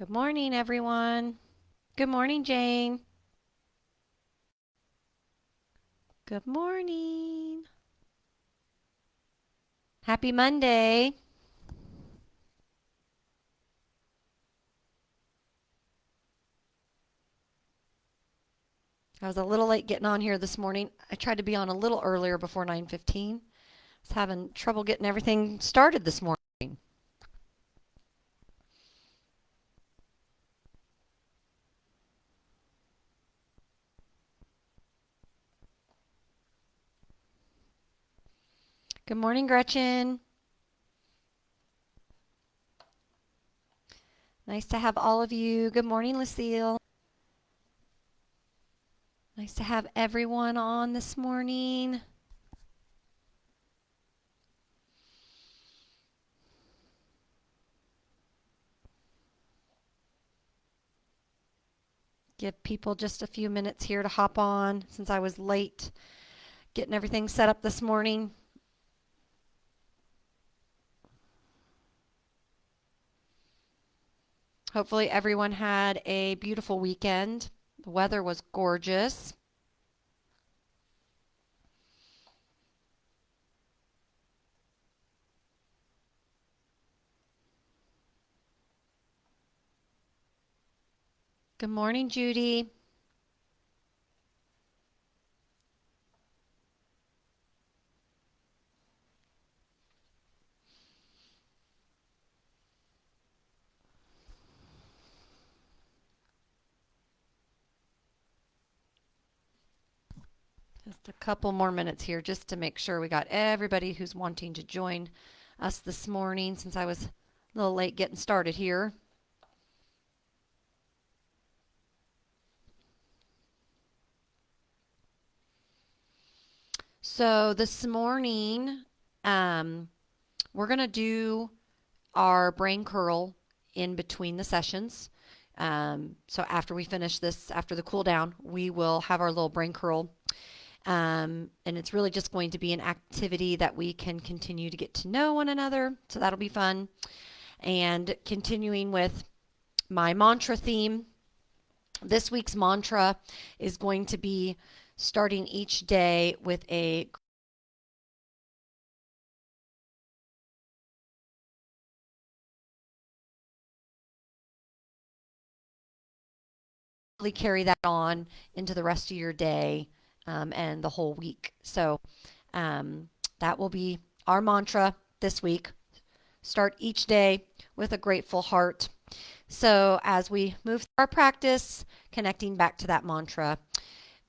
Good morning, everyone. Good morning, Jane. Good morning. Happy Monday. I was a little late getting on here this morning. I tried to be on a little earlier before 9:15. I was having trouble getting everything started this morning. Good morning, Gretchen. Nice to have all of you. Good morning, Lucille. Nice to have everyone on this morning. Give people just a few minutes here to hop on since I was late getting everything set up this morning. Hopefully, everyone had a beautiful weekend. The weather was gorgeous. Good morning, Judy. Just a couple more minutes here just to make sure we got everybody who's wanting to join us this morning since I was a little late getting started here. So this morning, we're going to do our brain curl in between the sessions. So after we finish this, after the cool down, we will have our little brain curl. And it's really just going to be an activity that we can continue to get to know one another. So that'll be fun. And continuing with my mantra theme, this week's mantra is going to be starting each day with a really carry that on into the rest of your day and the whole week. So um, that will be our mantra this week. Start each day with a grateful heart. So as we move through our practice, connecting back to that mantra,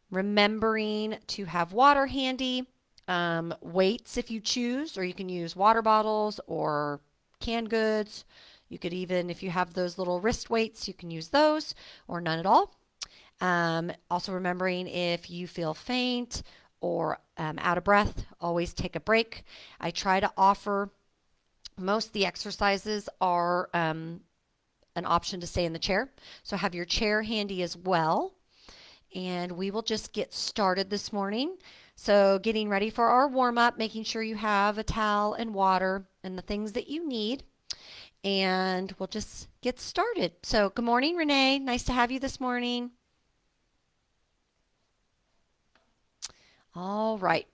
remembering to have water handy, weights if you choose, or you can use water bottles or canned goods. You could even, if you have those little wrist weights, you can use those or none at all. Also remembering if you feel faint or out of breath, always take a break. I try to offer most of the exercises are an option to stay in the chair. So have your chair handy as well. And we will just get started this morning. So getting ready for our warm up, making sure you have a towel and water and the things that you need. And we'll just get started. So good morning, Renee. Nice to have you this morning. All right.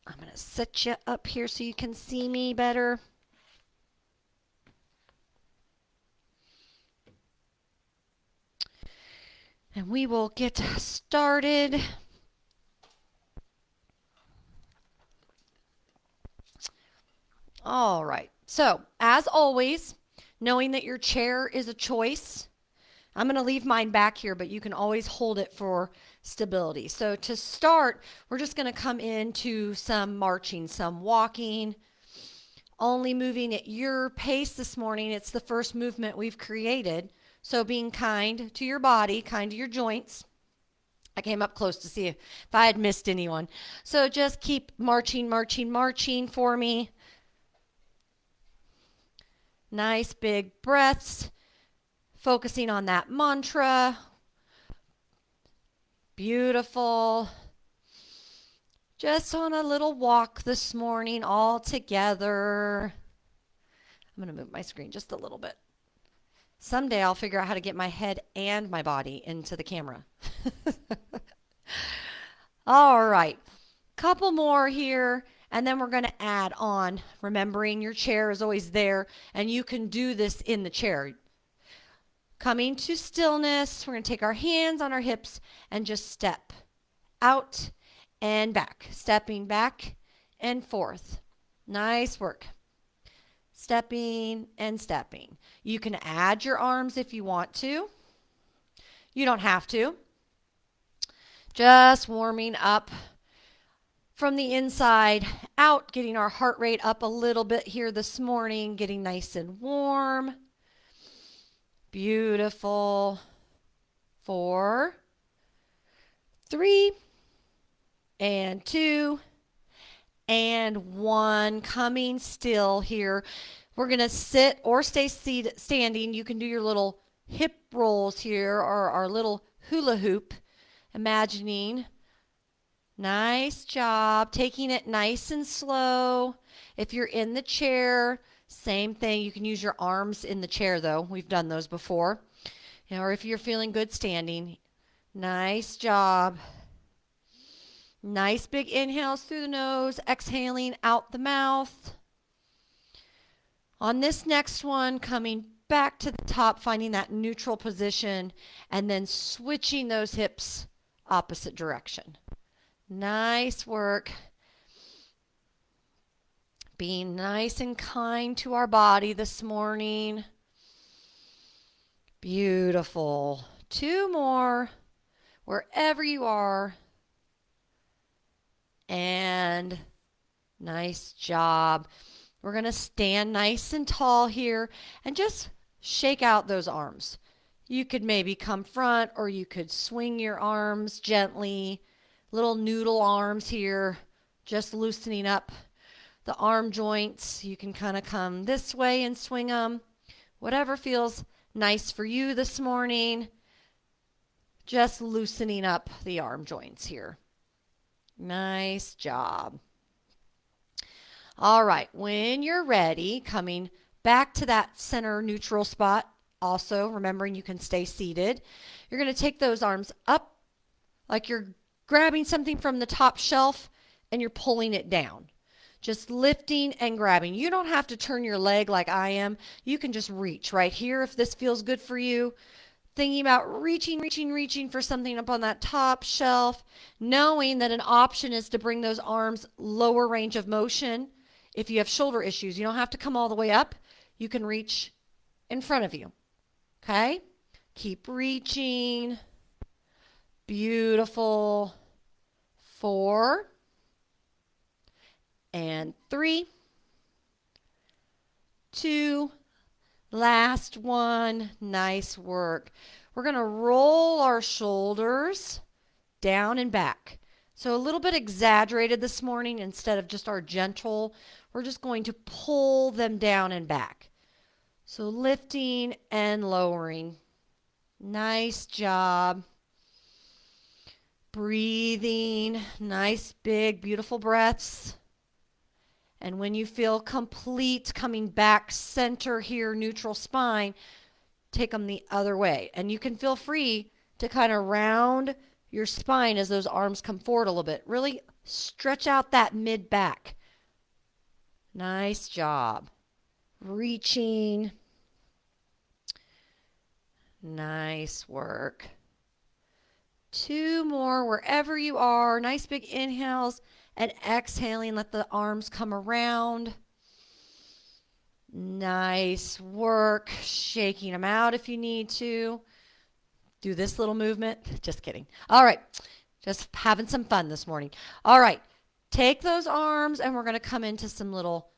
I'm going to set you up here so you can see me better. And we will get started. All right. So, as always, knowing that your chair is a choice, I'm going to leave mine back here, but you can always hold it for stability. So, to start, we're just going to come into some marching, some walking, only moving at your pace this morning. It's the first movement we've created. So, being kind to your body, kind to your joints. I came up close to see if I had missed anyone. So, just keep marching, marching, marching for me. Nice big breaths, focusing on that mantra. Beautiful. Just on a little walk this morning all together. I'm going to move my screen just a little bit. Someday I'll figure out how to get my head and my body into the camera. All right, couple more here, and then we're going to add on. Remembering your chair is always there, and you can do this in the chair. Coming to stillness, we're going to take our hands on our hips and just step out and back, stepping back and forth. Nice work. Stepping and stepping. You can add your arms if you want to. You don't have to. Just warming up from the inside out, getting our heart rate up a little bit here this morning, getting nice and warm. Beautiful. 4, 3, and 2, and 1. Coming still here. We're going to sit or stay standing. You can do your little hip rolls here or our little hula hoop. Imagining. Nice job. Taking it nice and slow. If you're in the chair, same thing. You can use your arms in the chair though. We've done those before. Or if you're feeling good standing. Nice job. Nice big inhales through the nose, exhaling out the mouth. On this next one, coming back to the top, finding that neutral position, and then switching those hips opposite direction. Nice work. Being nice and kind to our body this morning. Beautiful. 2 more, wherever you are. And nice job. We're going to stand nice and tall here and just shake out those arms. You could maybe come front or you could swing your arms gently. Little noodle arms here, just loosening up the arm joints. You can kind of come this way and swing them. Whatever feels nice for you this morning. Just loosening up the arm joints here. Nice job. All right, when you're ready, coming back to that center neutral spot, also remembering you can stay seated, you're going to take those arms up like you're grabbing something from the top shelf and you're pulling it down. Just lifting and grabbing. You don't have to turn your leg like I am. You can just reach right here if this feels good for you. Thinking about reaching for something up on that top shelf, knowing that an option is to bring those arms lower range of motion. If you have shoulder issues, you don't have to come all the way up. You can reach in front of you. Okay? Keep reaching. Beautiful. 4 and 3, 2, last one. Nice work. We're going to roll our shoulders down and back. So a little bit exaggerated this morning. Instead of just our gentle, we're just going to pull them down and back. So lifting and lowering. Nice job. Breathing. Nice, big, beautiful breaths. And when you feel complete, coming back center here, neutral spine, take them the other way. And you can feel free to kind of round your spine as those arms come forward a little bit. Really stretch out that mid back. Nice job. Reaching. Nice work. 2 more wherever you are. Nice big inhales. And exhaling, let the arms come around. Nice work. Shaking them out if you need to. Do this little movement. Just kidding. All right. Just having some fun this morning. All right. Take those arms and we're going to come into some little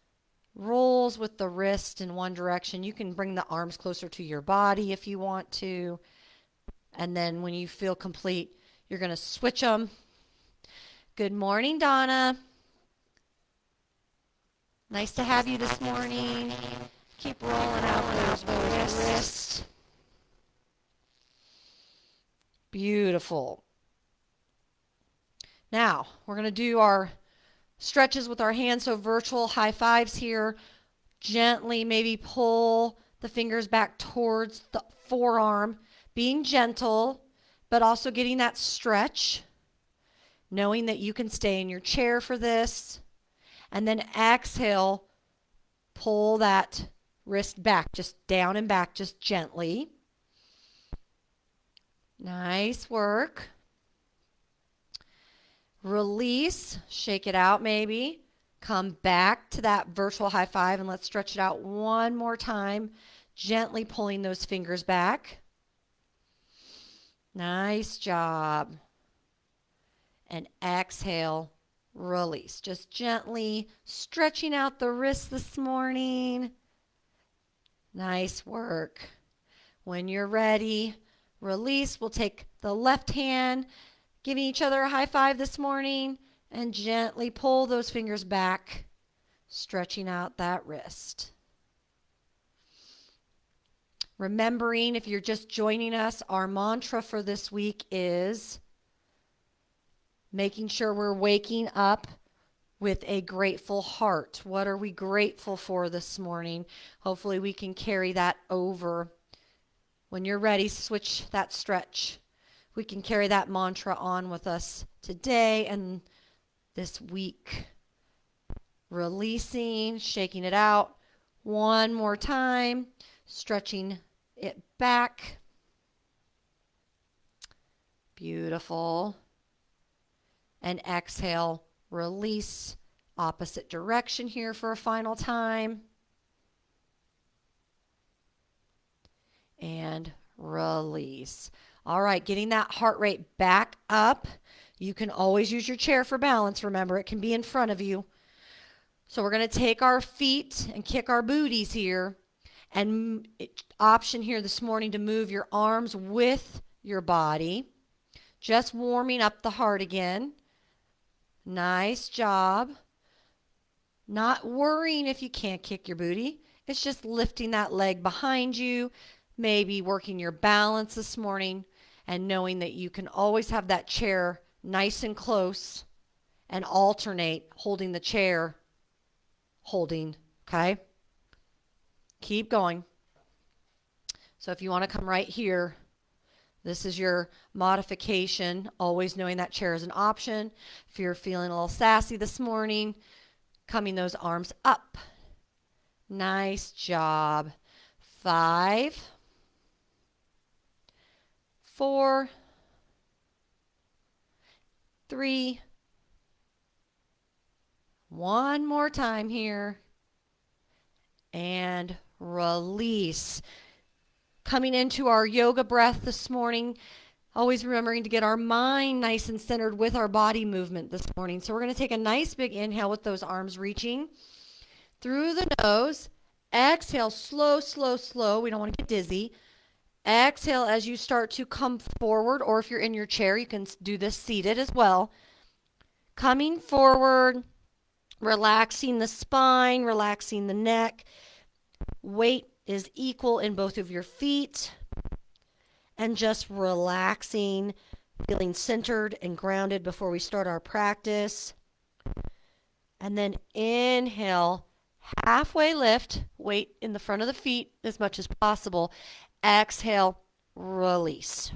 rolls with the wrist in one direction. You can bring the arms closer to your body if you want to. And then when you feel complete, you're going to switch them. Good morning, Donna. Nice to have you this morning. Keep rolling out those wrists. Beautiful. Now, we're going to do our stretches with our hands, so virtual high fives here. Gently maybe pull the fingers back towards the forearm, being gentle, but also getting that stretch, knowing that you can stay in your chair for this. And then exhale, pull that wrist back, just down and back, just gently. Nice work. Release, shake it out maybe. Come back to that virtual high five and let's stretch it out one more time, gently pulling those fingers back. Nice job. And exhale, release. Just gently stretching out the wrists this morning. Nice work. When you're ready, release. We'll take the left hand, giving each other a high five this morning, and gently pull those fingers back, stretching out that wrist. Remembering, if you're just joining us, our mantra for this week is making sure we're waking up with a grateful heart. What are we grateful for this morning? Hopefully we can carry that over. When you're ready, switch that stretch. We can carry that mantra on with us today and this week. Releasing, shaking it out. One more time, stretching it back. Beautiful. And exhale, release, opposite direction here for a final time. And release. All right, getting that heart rate back up. You can always use your chair for balance. Remember, it can be in front of you. So we're going to take our feet and kick our booties here. And option here this morning to move your arms with your body. Just warming up the heart again. Nice job. Not worrying if you can't kick your booty. It's just lifting that leg behind you. Maybe working your balance this morning and knowing that you can always have that chair nice and close and alternate holding the chair, holding, okay? Keep going. So if you want to come right here, this is your modification, always knowing that chair is an option. If you're feeling a little sassy this morning, coming those arms up. Nice job. 5, 4, 3, one more time here, and release. Coming into our yoga breath this morning, always remembering to get our mind nice and centered with our body movement this morning. So we're going to take a nice big inhale with those arms reaching through the nose. Exhale, slow, slow, slow. We don't want to get dizzy. Exhale as you start to come forward, or if you're in your chair, you can do this seated as well. Coming forward, relaxing the spine, relaxing the neck. Weight is equal in both of your feet. And just relaxing, feeling centered and grounded before we start our practice. And then inhale, halfway lift, weight in the front of the feet as much as possible. Exhale, release.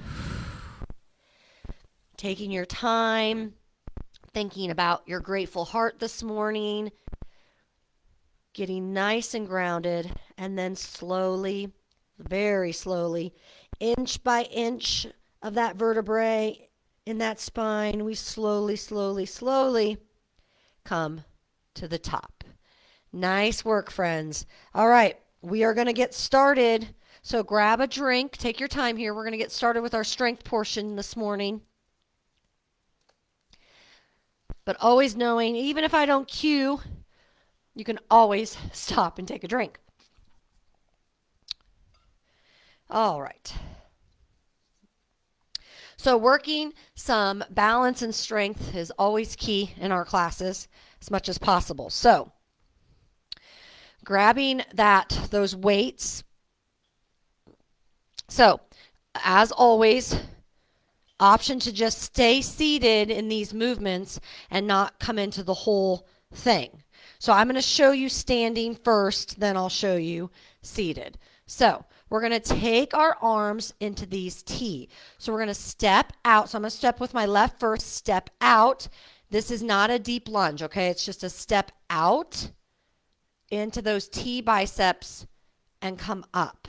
Taking your time, thinking about your grateful heart this morning, getting nice and grounded, and then slowly, very slowly, inch by inch of that vertebrae in that spine, we slowly, slowly, slowly come to the top. Nice work, friends. All right, we are going to get started. So grab a drink. Take your time here. We're going to get started with our strength portion this morning. But always knowing, even if I don't cue, you can always stop and take a drink. All right. So working some balance and strength is always key in our classes as much as possible. So grabbing those weights. So as always, option to just stay seated in these movements and not come into the whole thing. So I'm going to show you standing first, then I'll show you seated. So we're going to take our arms into these T. So we're going to step out. So I'm going to step with my left first, step out. This is not a deep lunge, okay? It's just a step out into those T biceps and come up.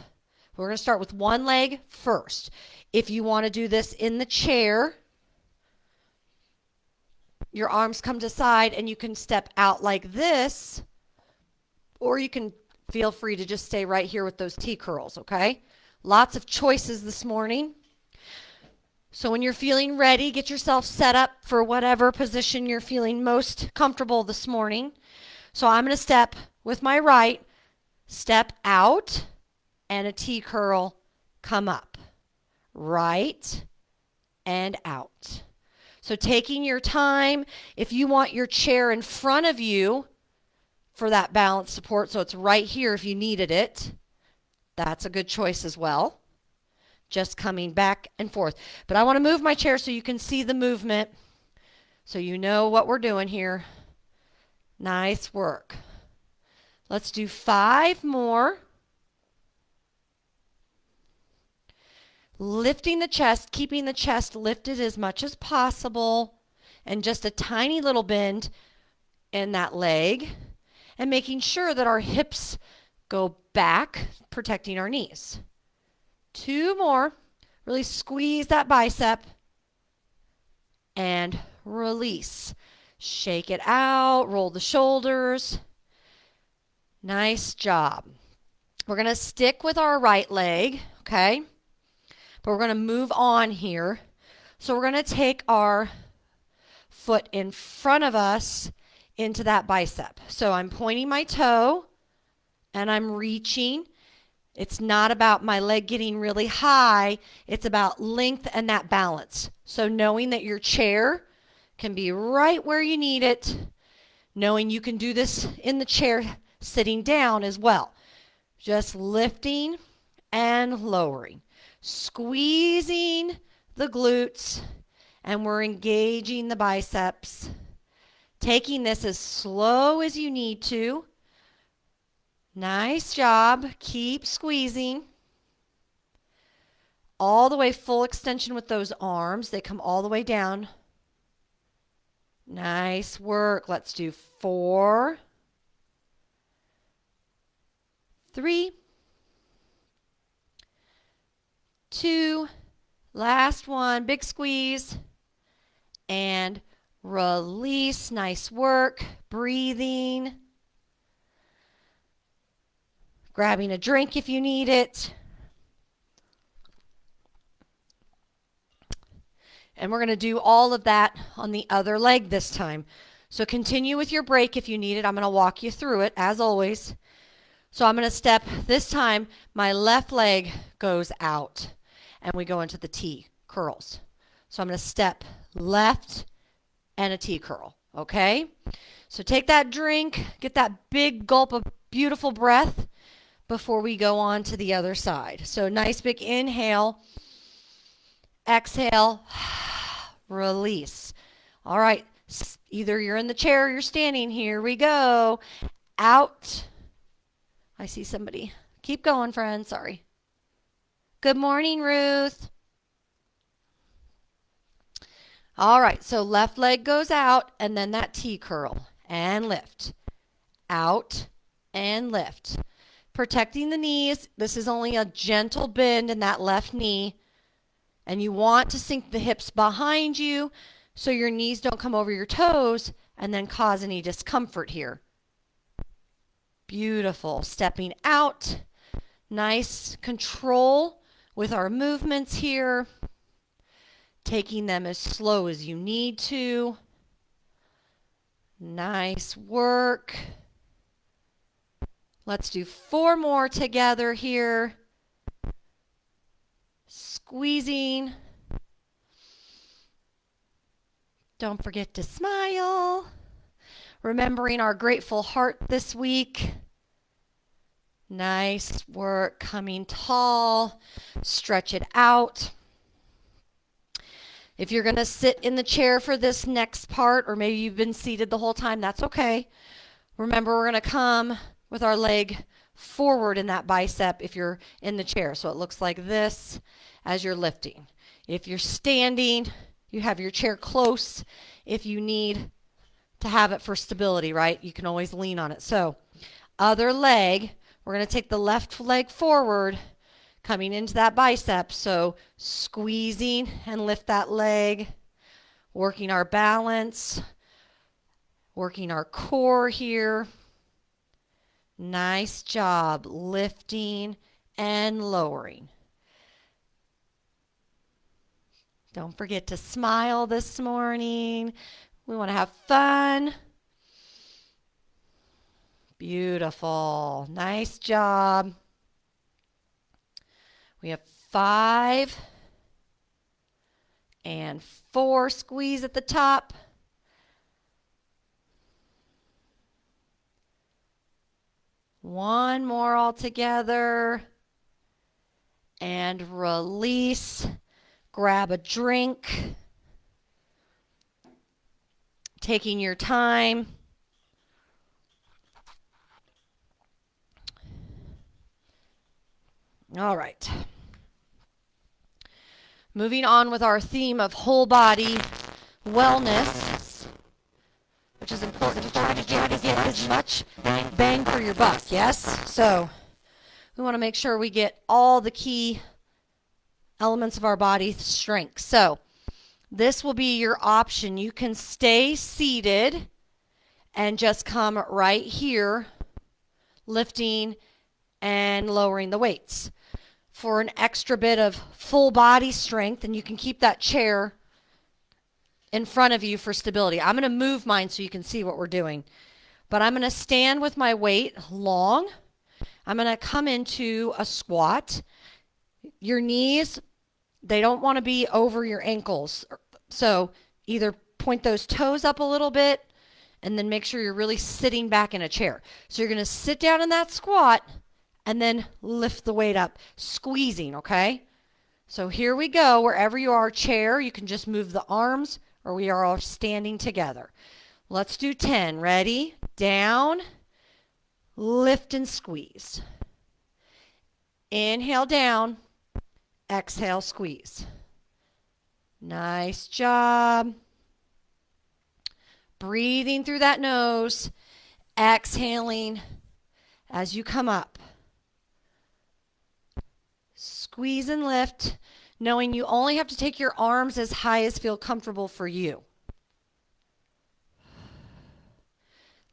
We're going to start with one leg first. If you want to do this in the chair, your arms come to side and you can step out like this, or you can feel free to just stay right here with those T curls, okay? Lots of choices this morning. So when you're feeling ready, get yourself set up for whatever position you're feeling most comfortable this morning. So I'm going to step with my right, step out, and a T curl, come up. Right and out. So taking your time, if you want your chair in front of you for that balance support, so it's right here if you needed it, that's a good choice as well. Just coming back and forth. But I want to move my chair so you can see the movement, so you know what we're doing here. Nice work. Let's do 5 more. Lifting the chest, keeping the chest lifted as much as possible, and just a tiny little bend in that leg, and making sure that our hips go back, protecting our knees. 2 more. Really squeeze that bicep and release. Shake it out, roll the shoulders. Nice job. We're going to stick with our right leg, okay? But we're going to move on here. So we're going to take our foot in front of us into that bicep. So I'm pointing my toe and I'm reaching. It's not about my leg getting really high. It's about length and that balance. So knowing that your chair can be right where you need it, knowing you can do this in the chair sitting down as well. Just lifting and lowering. Squeezing the glutes, and we're engaging the biceps. Taking this as slow as you need to. Nice job. Keep squeezing. All the way full extension with those arms. They come all the way down. Nice work. Let's do 4, 3, 2, last one, big squeeze, and release. Nice work. Breathing. Grabbing a drink if you need it. And we're going to do all of that on the other leg this time. So continue with your break if you need it. I'm going to walk you through it as always. So I'm going to step, this time my left leg goes out and we go into the T curls. So I'm going to step left and a T curl, okay? So take that drink, get that big gulp of beautiful breath before we go on to the other side. So nice big inhale, exhale, release. All right, either you're in the chair or you're standing. Here we go. Out. I see somebody. Keep going, friend. Sorry. Good morning, Ruth. All right, so left leg goes out and then that T curl and lift. Out and lift. Protecting the knees. This is only a gentle bend in that left knee. And you want to sink the hips behind you so your knees don't come over your toes and then cause any discomfort here. Beautiful. Stepping out. Nice control with our movements here. Taking them as slow as you need to. Nice work. Let's do 4 more together here. Squeezing. Don't forget to smile. Remembering our grateful heart this week. Nice work. Coming tall. Stretch it out. If you're going to sit in the chair for this next part, or maybe you've been seated the whole time, that's okay. Remember, we're going to come with our leg forward in that bicep if you're in the chair. So it looks like this as you're lifting. If you're standing, you have your chair close. If you need to have it for stability, right? You can always lean on it. So other leg, we're going to take the left leg forward, coming into that bicep. So squeezing and lift that leg, working our balance, working our core here. Nice job lifting and lowering. Don't forget to smile this morning. We want to have fun. Beautiful. Nice job. We have 5 and 4. Squeeze at the top. One more all together. And release. Grab a drink. Taking your time. All right. Moving on with our theme of whole body wellness, which is important. Trying to get as much bang for your buck, yes? So we want to make sure we get all the key elements of our body strength. So this will be your option. You can stay seated and just come right here, lifting and lowering the weights. For an extra bit of full body strength, and you can keep that chair in front of you for stability. I'm going to move mine so you can see what we're doing. But I'm going to stand with my weight long. I'm going to come into a squat. Your knees, they don't want to be over your ankles. So either point those toes up a little bit and then make sure you're really sitting back in a chair. So you're going to sit down in that squat and then lift the weight up, squeezing, okay? So here we go. Wherever you are, chair, you can just move the arms, or we are all standing together. Let's do 10. Ready? Down, lift and squeeze. Inhale down, exhale, squeeze. Nice job. Breathing through that nose, exhaling as you come up. Squeeze and lift, knowing you only have to take your arms as high as feel comfortable for you.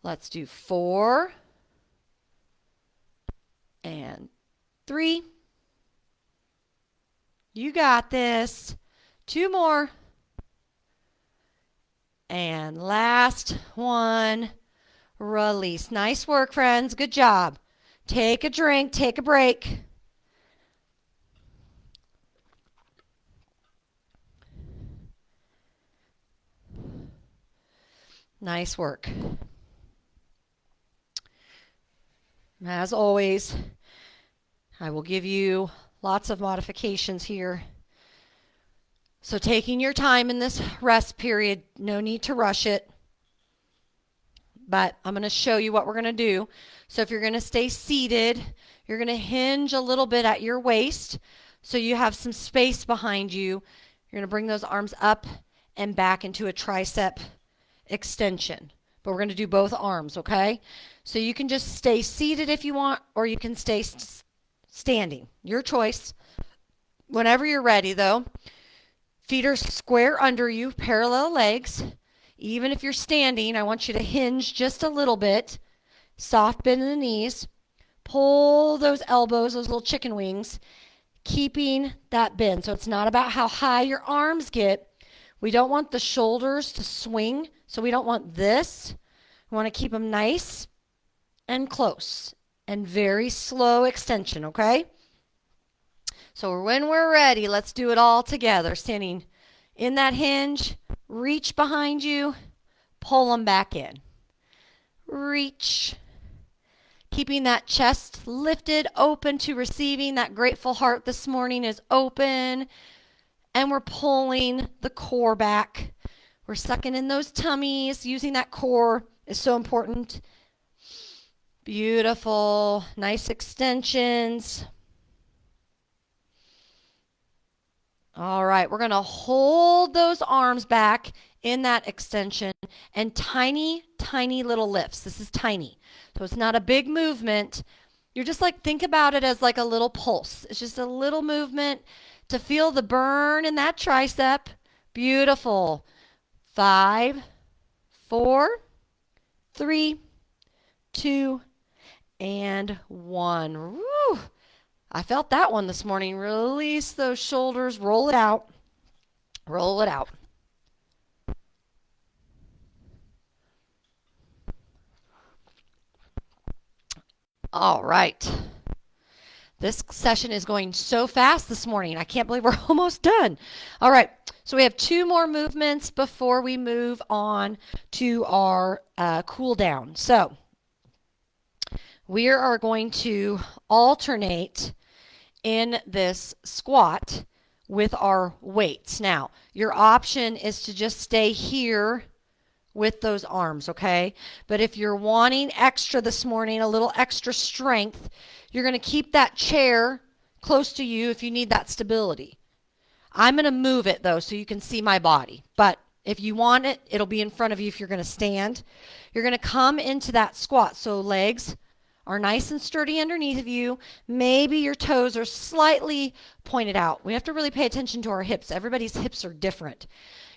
Let's do 4 and 3. You got this. 2 more. And last one. Release. Nice work, friends. Good job. Take a drink. Take a break. Nice work. As always, I will give you lots of modifications here. So taking your time in this rest period, no need to rush it. But I'm going to show you what we're going to do. So if you're going to stay seated, you're going to hinge a little bit at your waist so you have some space behind you. You're going to bring those arms up and back into a tricep extension. But we're going to do both arms, okay? So you can just stay seated if you want, or you can stay standing. Your choice. Whenever you're ready, though, feet are square under you, parallel legs. Even if you're standing, I want you to hinge just a little bit. Soft bend in the knees. Pull those elbows, those little chicken wings, keeping that bend. So it's not about how high your arms get. We don't want the shoulders to swing, so we don't want this. We want to keep them nice and close and very slow extension, okay? So when we're ready, let's do it all together. Standing in that hinge, reach behind you, pull them back in. Reach. Keeping that chest lifted, open to receiving. That grateful heart this morning is open. And we're pulling the core back. We're sucking in those tummies. Using that core is so important. Beautiful. Nice extensions. All right, we're going to hold those arms back in that extension and tiny, tiny little lifts. This is tiny. So it's not a big movement. You're just like, think about it as like a little pulse. It's just a little movement to feel the burn in that tricep. Beautiful. 5, 4, 3, 2, and 1. Woo! I felt that one this morning. Release those shoulders. Roll it out. Roll it out. All right. This session is going so fast this morning. I can't believe we're almost done. All right. So we have 2 more movements before we move on to our cool down. So we are going to alternate in this squat with our weights. Now, your option is to just stay here with those arms, okay? But if you're wanting extra this morning, a little extra strength, you're going to keep that chair close to you if you need that stability. I'm going to move it though so you can see my body. But if you want it, it'll be in front of you if you're going to stand. You're going to come into that squat. So legs are nice and sturdy underneath of you. Maybe your toes are slightly pointed out. We have to really pay attention to our hips. Everybody's hips are different.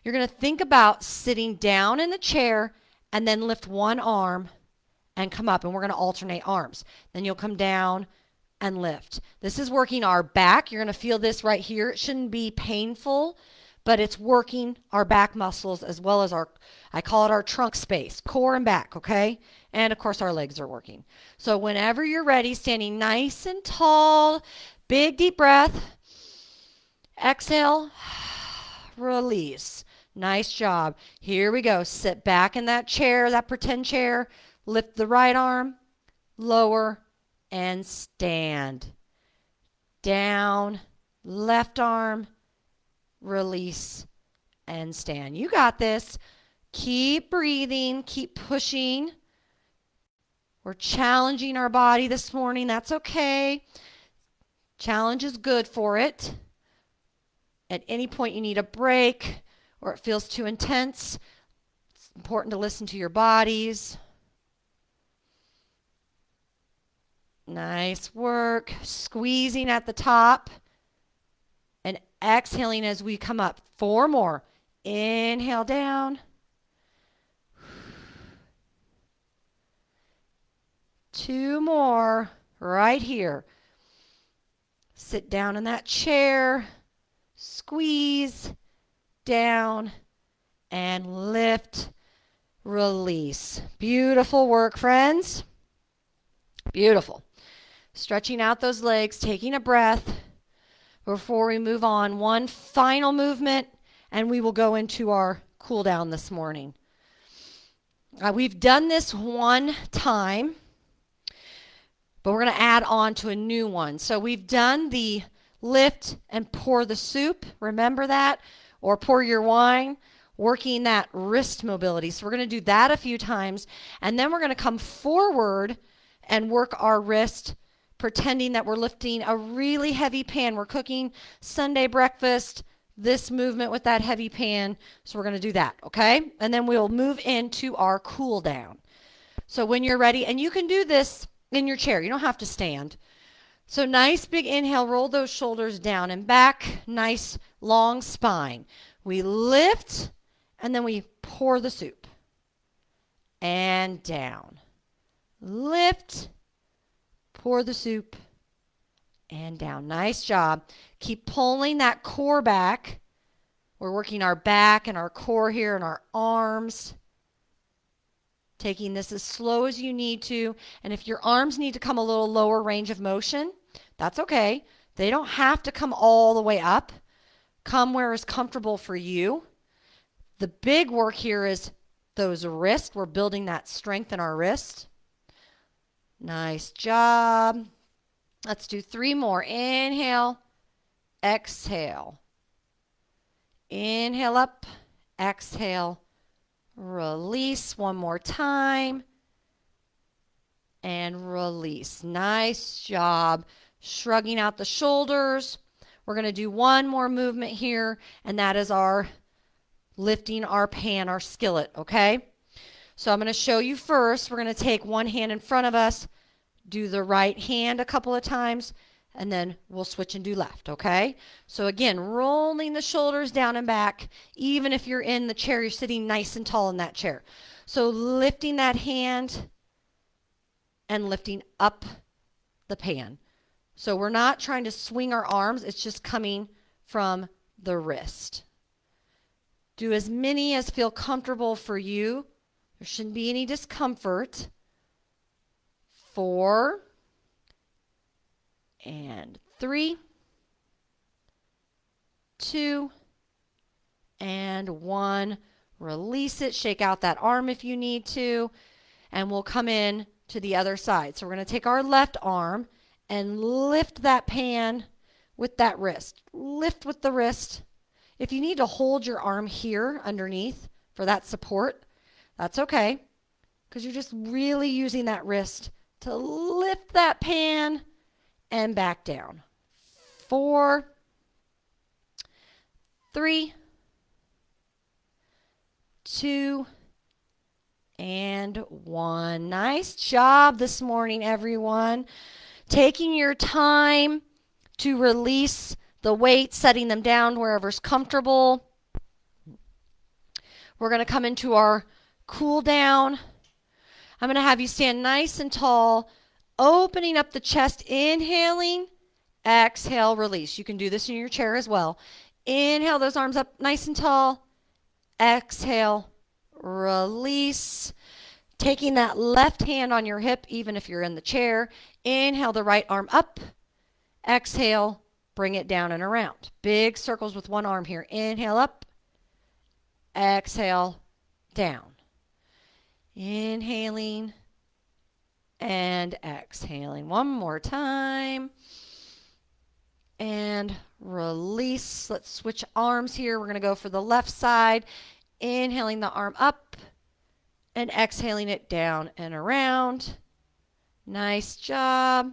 You're going to think about sitting down in the chair and then lift one arm and come up, and we're going to alternate arms. Then you'll come down and lift. This is working our back. You're going to feel this right here. It shouldn't be painful, but it's working our back muscles as well as our, I call it our trunk space, core and back, okay? And of course our legs are working. So whenever you're ready, standing nice and tall, big deep breath, exhale, release. Nice job. Here we go. Sit back in that chair, that pretend chair, lift the right arm, lower, and stand. Down, left arm, release, and stand. You got this. Keep breathing, keep pushing. We're challenging our body this morning. That's okay. Challenge is good for it. At any point you need a break or it feels too intense, it's important to listen to your bodies. Nice work. Squeezing at the top and exhaling as we come up. 4 more. Inhale down. 2 more right here. Sit down in that chair. Squeeze down and lift. Release. Beautiful work, friends. Beautiful. Stretching out those legs, taking a breath before we move on. One final movement, and we will go into our cool down this morning. We've done this one time, but we're going to add on to a new one. So we've done the lift and pour the soup. Remember that? Or pour your wine, working that wrist mobility. So we're going to do that a few times, and then we're going to come forward and work our wrist, pretending that we're lifting a really heavy pan. We're cooking Sunday breakfast, this movement with that heavy pan. So we're going to do that, okay? And then we'll move into our cool down. So when you're ready, and you can do this in your chair. You don't have to stand. So nice big inhale, roll those shoulders down and back. Nice long spine. We lift, and then we pour the soup. And down. Lift, pour the soup, and down. Nice job. Keep pulling that core back. We're working our back and our core here and our arms. Taking this as slow as you need to. And if your arms need to come a little lower range of motion, that's okay. They don't have to come all the way up. Come where is comfortable for you. The big work here is those wrists. We're building that strength in our wrist. Nice job. Let's do 3 more. Inhale, exhale. Inhale up, exhale, release. 1 more time. and release. Nice job shrugging out the shoulders. We're going to do one more movement here, and that is our lifting our pan, our skillet, okay? So I'm going to show you first. We're going to take one hand in front of us, do the right hand a couple of times, and then we'll switch and do left, okay? So again, rolling the shoulders down and back. Even if you're in the chair, you're sitting nice and tall in that chair. So lifting that hand and lifting up the pan. So we're not trying to swing our arms. It's just coming from the wrist. Do as many as feel comfortable for you. There shouldn't be any discomfort. 4 and 3, 2 and 1. Release it. Shake out that arm if you need to. And we'll come in to the other side. So we're going to take our left arm and lift that pan with that wrist. Lift with the wrist. If you need to hold your arm here underneath for that support, that's okay, because you're just really using that wrist to lift that pan and back down. 4, 3, 2, and 1. Nice job this morning, everyone. Taking your time to release the weights, setting them down wherever's comfortable. We're going to come into our cool down. I'm going to have you stand nice and tall, opening up the chest, inhaling, exhale, release. You can do this in your chair as well. Inhale those arms up nice and tall. Exhale, release. Taking that left hand on your hip, even if you're in the chair. Inhale the right arm up. Exhale, bring it down and around. Big circles with one arm here. Inhale up. Exhale, down. Inhaling and exhaling. One more time. And release. Let's switch arms here. We're going to go for the left side. Inhaling the arm up and exhaling it down and around. Nice job.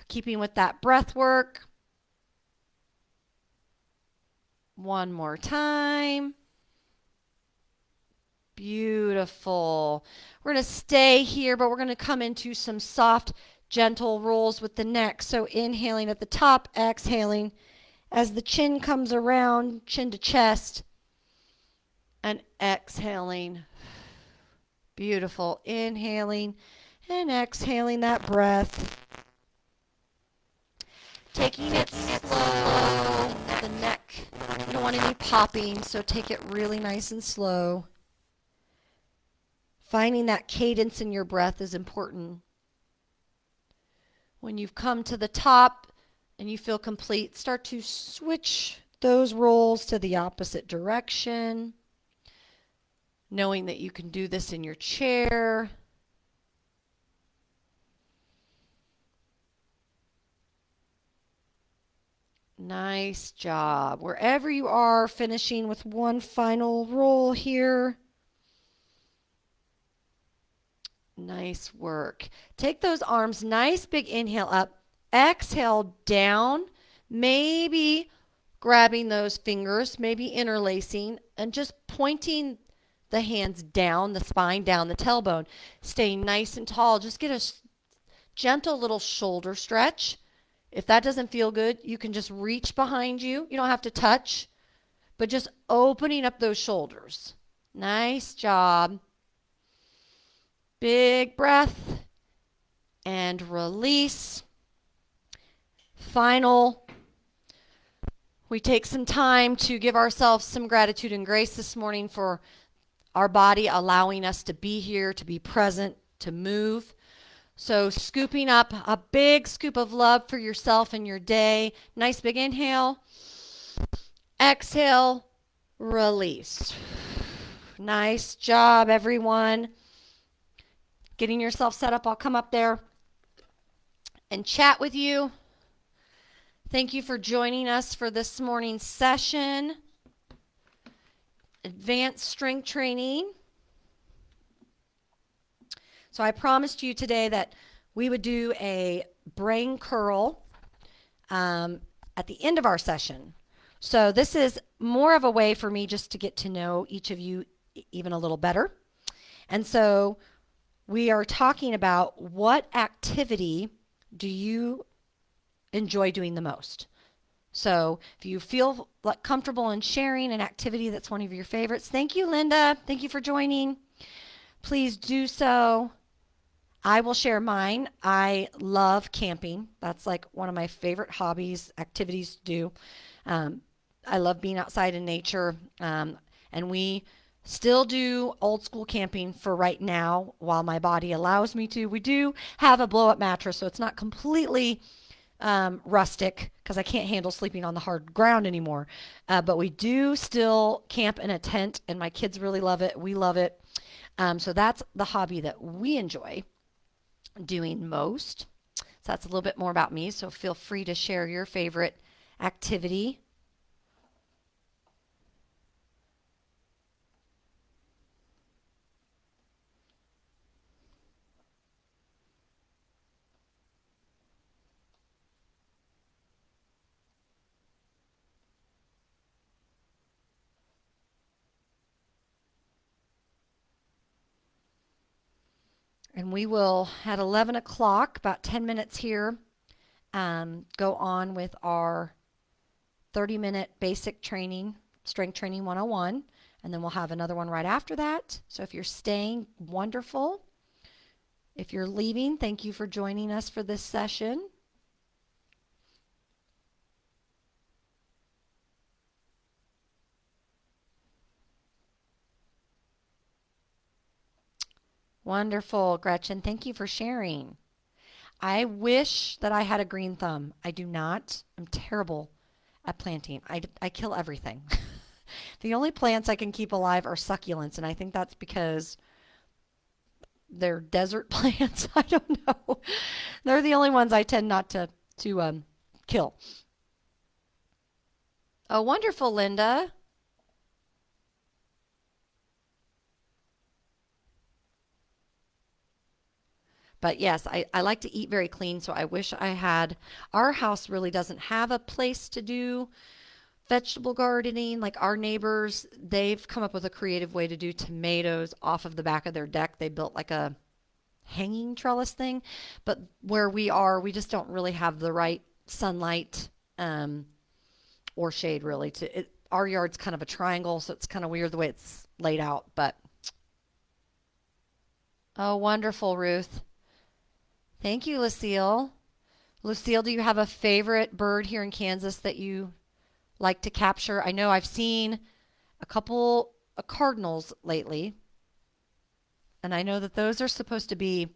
Keeping with that breath work. One more time. Beautiful. We're going to stay here, but we're going to come into some soft, gentle rolls with the neck. So inhaling at the top, exhaling as the chin comes around, chin to chest, and exhaling. Beautiful. Inhaling and exhaling that breath. Taking it slow, the neck. You don't want any popping, so take it really nice and slow. Finding that cadence in your breath is important. When you've come to the top and you feel complete, start to switch those rolls to the opposite direction, knowing that you can do this in your chair. Nice job. Wherever you are, finishing with one final roll here. Nice work. Take those arms, nice big inhale up, exhale down, maybe grabbing those fingers, maybe interlacing, and just pointing the hands down, the spine down, the tailbone, staying nice and tall. Just get a gentle little shoulder stretch. If that doesn't feel good, you can just reach behind you. You don't have to touch, but just opening up those shoulders. Nice job. Big breath and release. Final. We take some time to give ourselves some gratitude and grace this morning for our body allowing us to be here, to be present, to move. So scooping up a big scoop of love for yourself and your day. Nice big inhale. Exhale. Release. Nice job, everyone. Getting yourself set up. I'll come up there and chat with you. Thank you for joining us for this morning's session. Advanced strength training. So I promised you today that we would do a brain curl at the end of our session. So this is more of a way for me just to get to know each of you even a little better. And so we are talking about what activity do you enjoy doing the most? So if you feel like comfortable in sharing an activity that's one of your favorites, thank you, Linda. Thank you for joining. Please do so. I will share mine. I love camping. That's like one of my favorite hobbies, activities to do. Um, I love being outside in nature. And we still do old school camping for right now while my body allows me to. We do have a blow up mattress, so it's not completely rustic because I can't handle sleeping on the hard ground anymore. But we do still camp in a tent, and my kids really love it. We love it. So that's the hobby that we enjoy doing most. So that's a little bit more about me. So feel free to share your favorite activity. And we will, at 11 o'clock, about 10 minutes here, go on with our 30-minute basic training, strength training 101. And then we'll have another one right after that. So if you're staying, wonderful. If you're leaving, thank you for joining us for this session. Wonderful, Gretchen. Thank you for sharing. I wish that I had a green thumb. I do not. I'm terrible at planting. I kill everything. The only plants I can keep alive are succulents, and I think that's because they're desert plants. I don't know. They're the only ones I tend not to kill. Oh, wonderful, Linda. But yes, I like to eat very clean, so I wish I had. Our house really doesn't have a place to do vegetable gardening. Like our neighbors, they've come up with a creative way to do tomatoes off of the back of their deck. They built like a hanging trellis thing, but where we are, we just don't really have the right sunlight or shade really to it. Our yard's kind of a triangle, so it's kind of weird the way it's laid out. But oh, wonderful, Ruth. Thank you, Lucille. Lucille, do you have a favorite bird here in Kansas that you like to capture? I know I've seen a couple of cardinals lately, and I know that those are supposed to be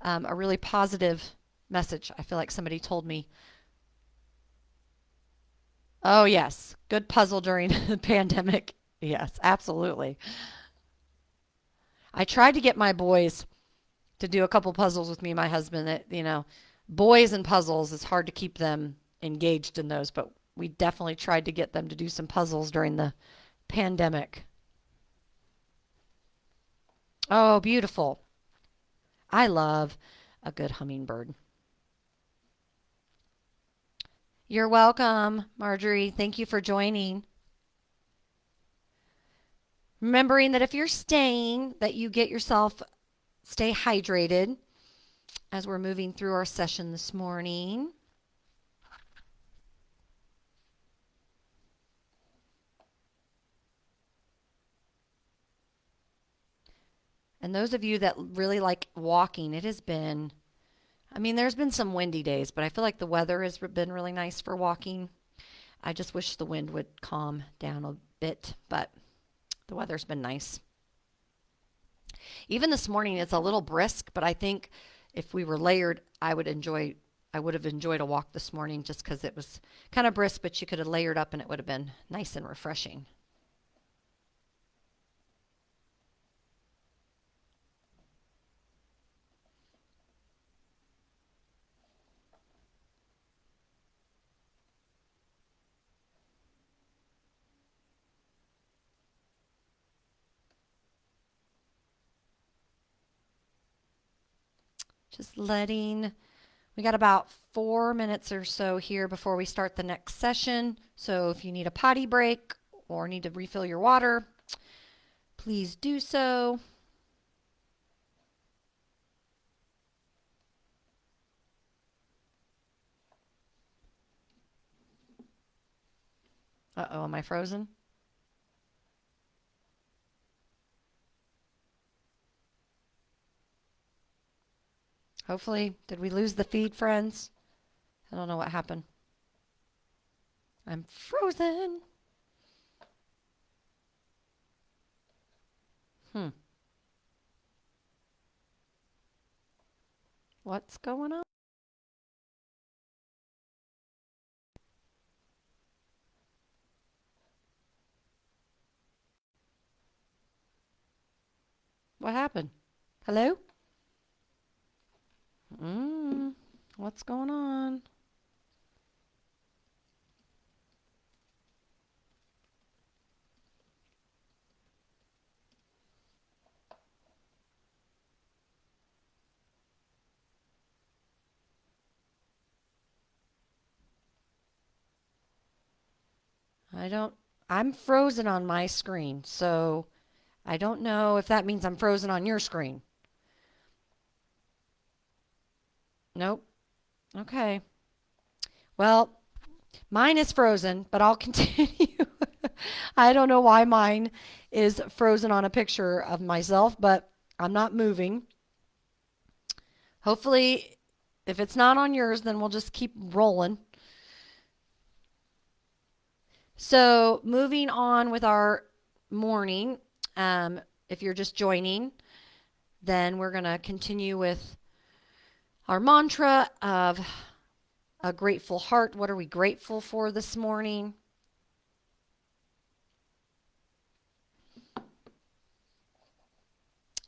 a really positive message. I feel like somebody told me. Oh, yes. Good puzzle during the pandemic. Yes, absolutely. I tried to get my boys to do a couple puzzles with me and my husband. Boys and puzzles, it's hard to keep them engaged in those, but we definitely tried to get them to do some puzzles during the pandemic. Oh, beautiful. I love a good hummingbird. You're welcome, Marjorie. Thank you for joining. Remembering that if you're staying, that you get yourself stay hydrated as we're moving through our session this morning. And those of you that really like walking, it has been, I mean, there's been some windy days, but I feel like the weather has been really nice for walking. I just wish the wind would calm down a bit, but the weather's been nice. Even this morning, it's a little brisk, but I think if we were layered, I would have enjoyed a walk this morning just because it was kind of brisk, but you could have layered up and it would have been nice and refreshing. Just letting, we got about 4 minutes or so here before we start the next session. So if you need a potty break or need to refill your water, please do so. Uh-oh, am I frozen? Hopefully, did we lose the feed, friends? I don't know what happened. I'm frozen. What's going on? What happened? Hello? What's going on? I'm frozen on my screen, so I don't know if that means I'm frozen on your screen. Nope. Okay. Well, mine is frozen, but I'll continue. I don't know why mine is frozen on a picture of myself, but I'm not moving. Hopefully, if it's not on yours, then we'll just keep rolling. So, moving on with our morning, if you're just joining, then we're going to continue with our mantra of a grateful heart. What are we grateful for this morning?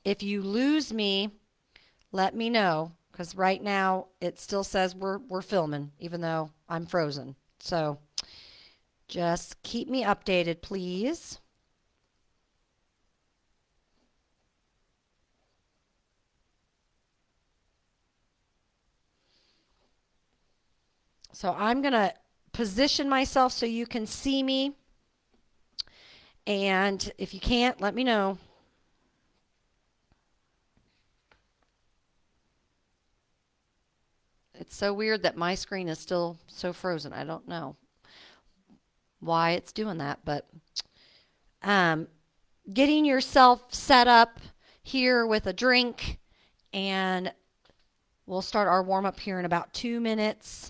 If you lose me, let me know, because right now it still says we're filming, even though I'm frozen. So just keep me updated, please. So I'm going to position myself so you can see me. And if you can't, let me know. It's so weird that my screen is still so frozen. I don't know why it's doing that, but getting yourself set up here with a drink, and we'll start our warm up here in about 2 minutes.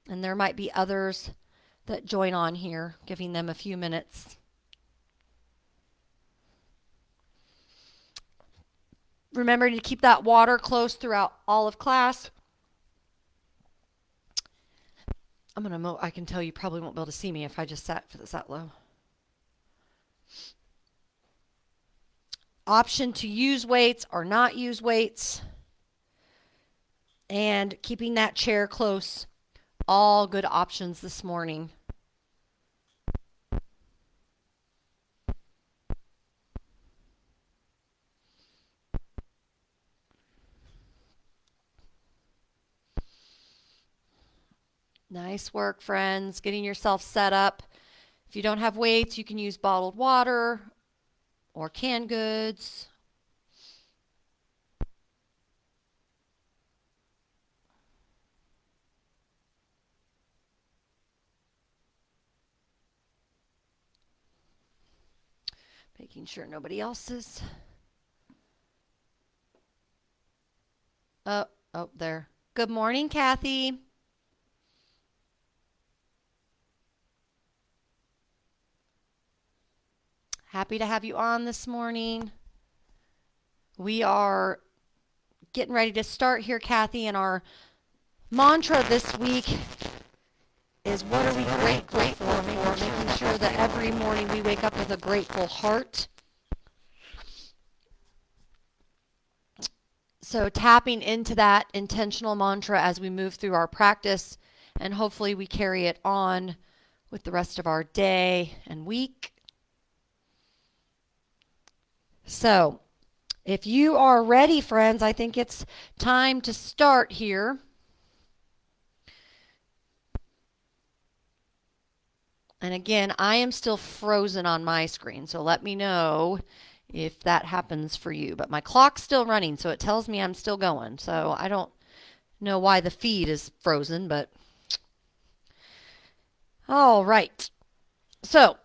And there might be others that join on here, giving them a few minutes. Remember to keep that water close throughout all of class. I can tell you probably won't be able to see me if I just sat for this that low. Option to use weights or not use weights. And keeping that chair close. All good options this morning. Nice work, friends. Getting yourself set up. If you don't have weights, you can use bottled water or canned goods. Making sure nobody else is. Oh, there. Good morning, Kathy. Happy to have you on this morning. We are getting ready to start here, Kathy, and our mantra this week is what are we grateful for? Making sure that every morning we wake up with a grateful heart. So tapping into that intentional mantra as we move through our practice, and hopefully we carry it on with the rest of our day and week. So If you are ready, friends, I think it's time to start here. And again, I am still frozen on my screen, so let me know if that happens for you. But my clock's still running, so it tells me I'm still going. So I don't know why the feed is frozen, but all right. So,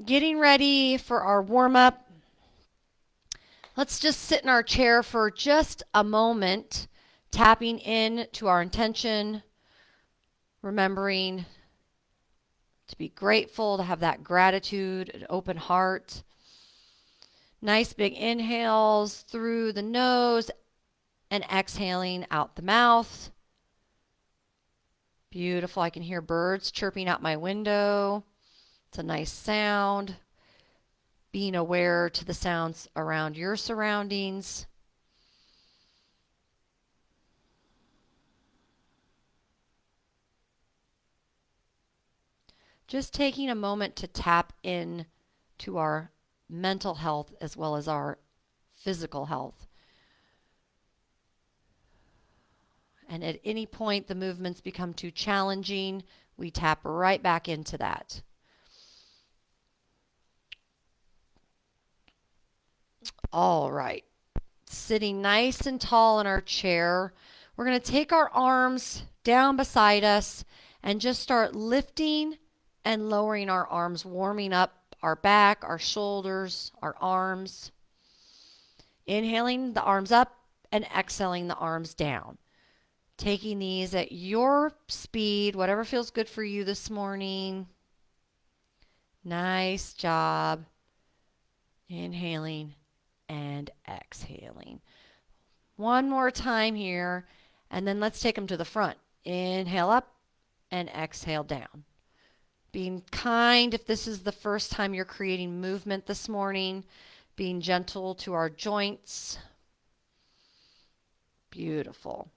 getting ready for our warm up. Let's just sit in our chair for just a moment, tapping in to our intention, remembering to be grateful, to have that gratitude, an open heart. Nice big inhales through the nose and exhaling out the mouth. Beautiful. I can hear birds chirping out my window. It's a nice sound. Being aware to the sounds around your surroundings. Just taking a moment to tap in to our mental health as well as our physical health. And at any point the movements become too challenging, we tap right back into that. All right. Sitting nice and tall in our chair, we're going to take our arms down beside us and just start lifting and lowering our arms, warming up our back, our shoulders, our arms. Inhaling the arms up and exhaling the arms down. Taking these at your speed, whatever feels good for you this morning. Nice job. Inhaling and exhaling. One more time here, and then let's take them to the front. Inhale up and exhale down. Being kind if this is the first time you're creating movement this morning. Being gentle to our joints. Beautiful.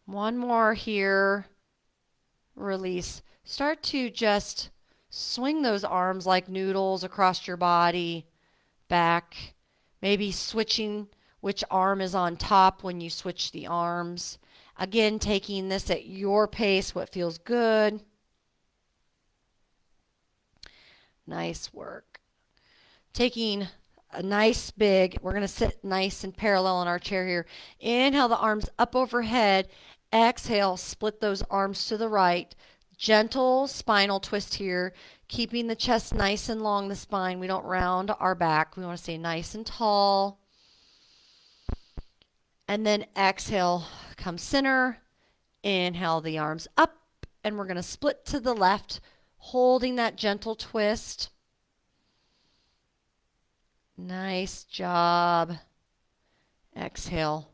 One more here. Release. Start to just swing those arms like noodles across your body, back. Maybe switching which arm is on top when you switch the arms. Again, taking this at your pace, what feels good. Nice work. Taking a nice big, we're going to sit nice and parallel in our chair here. Inhale the arms up overhead. Exhale, split those arms to the right. Gentle spinal twist here, keeping the chest nice and long, the spine. We don't round our back. We want to stay nice and tall. And then exhale, come center. Inhale the arms up, and we're going to split to the left, holding that gentle twist. Nice job. Exhale,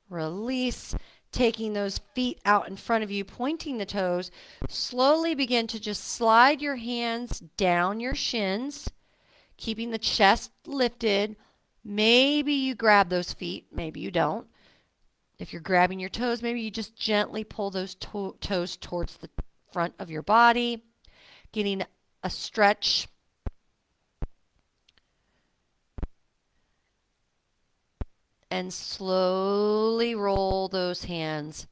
release. Taking those feet out in front of you, pointing the toes. Slowly begin to just slide your hands down your shins, keeping the chest lifted. Maybe you grab those feet, maybe you don't. If you're grabbing your toes, maybe you just gently pull those toes towards the front of your body, getting a stretch. And slowly roll those hands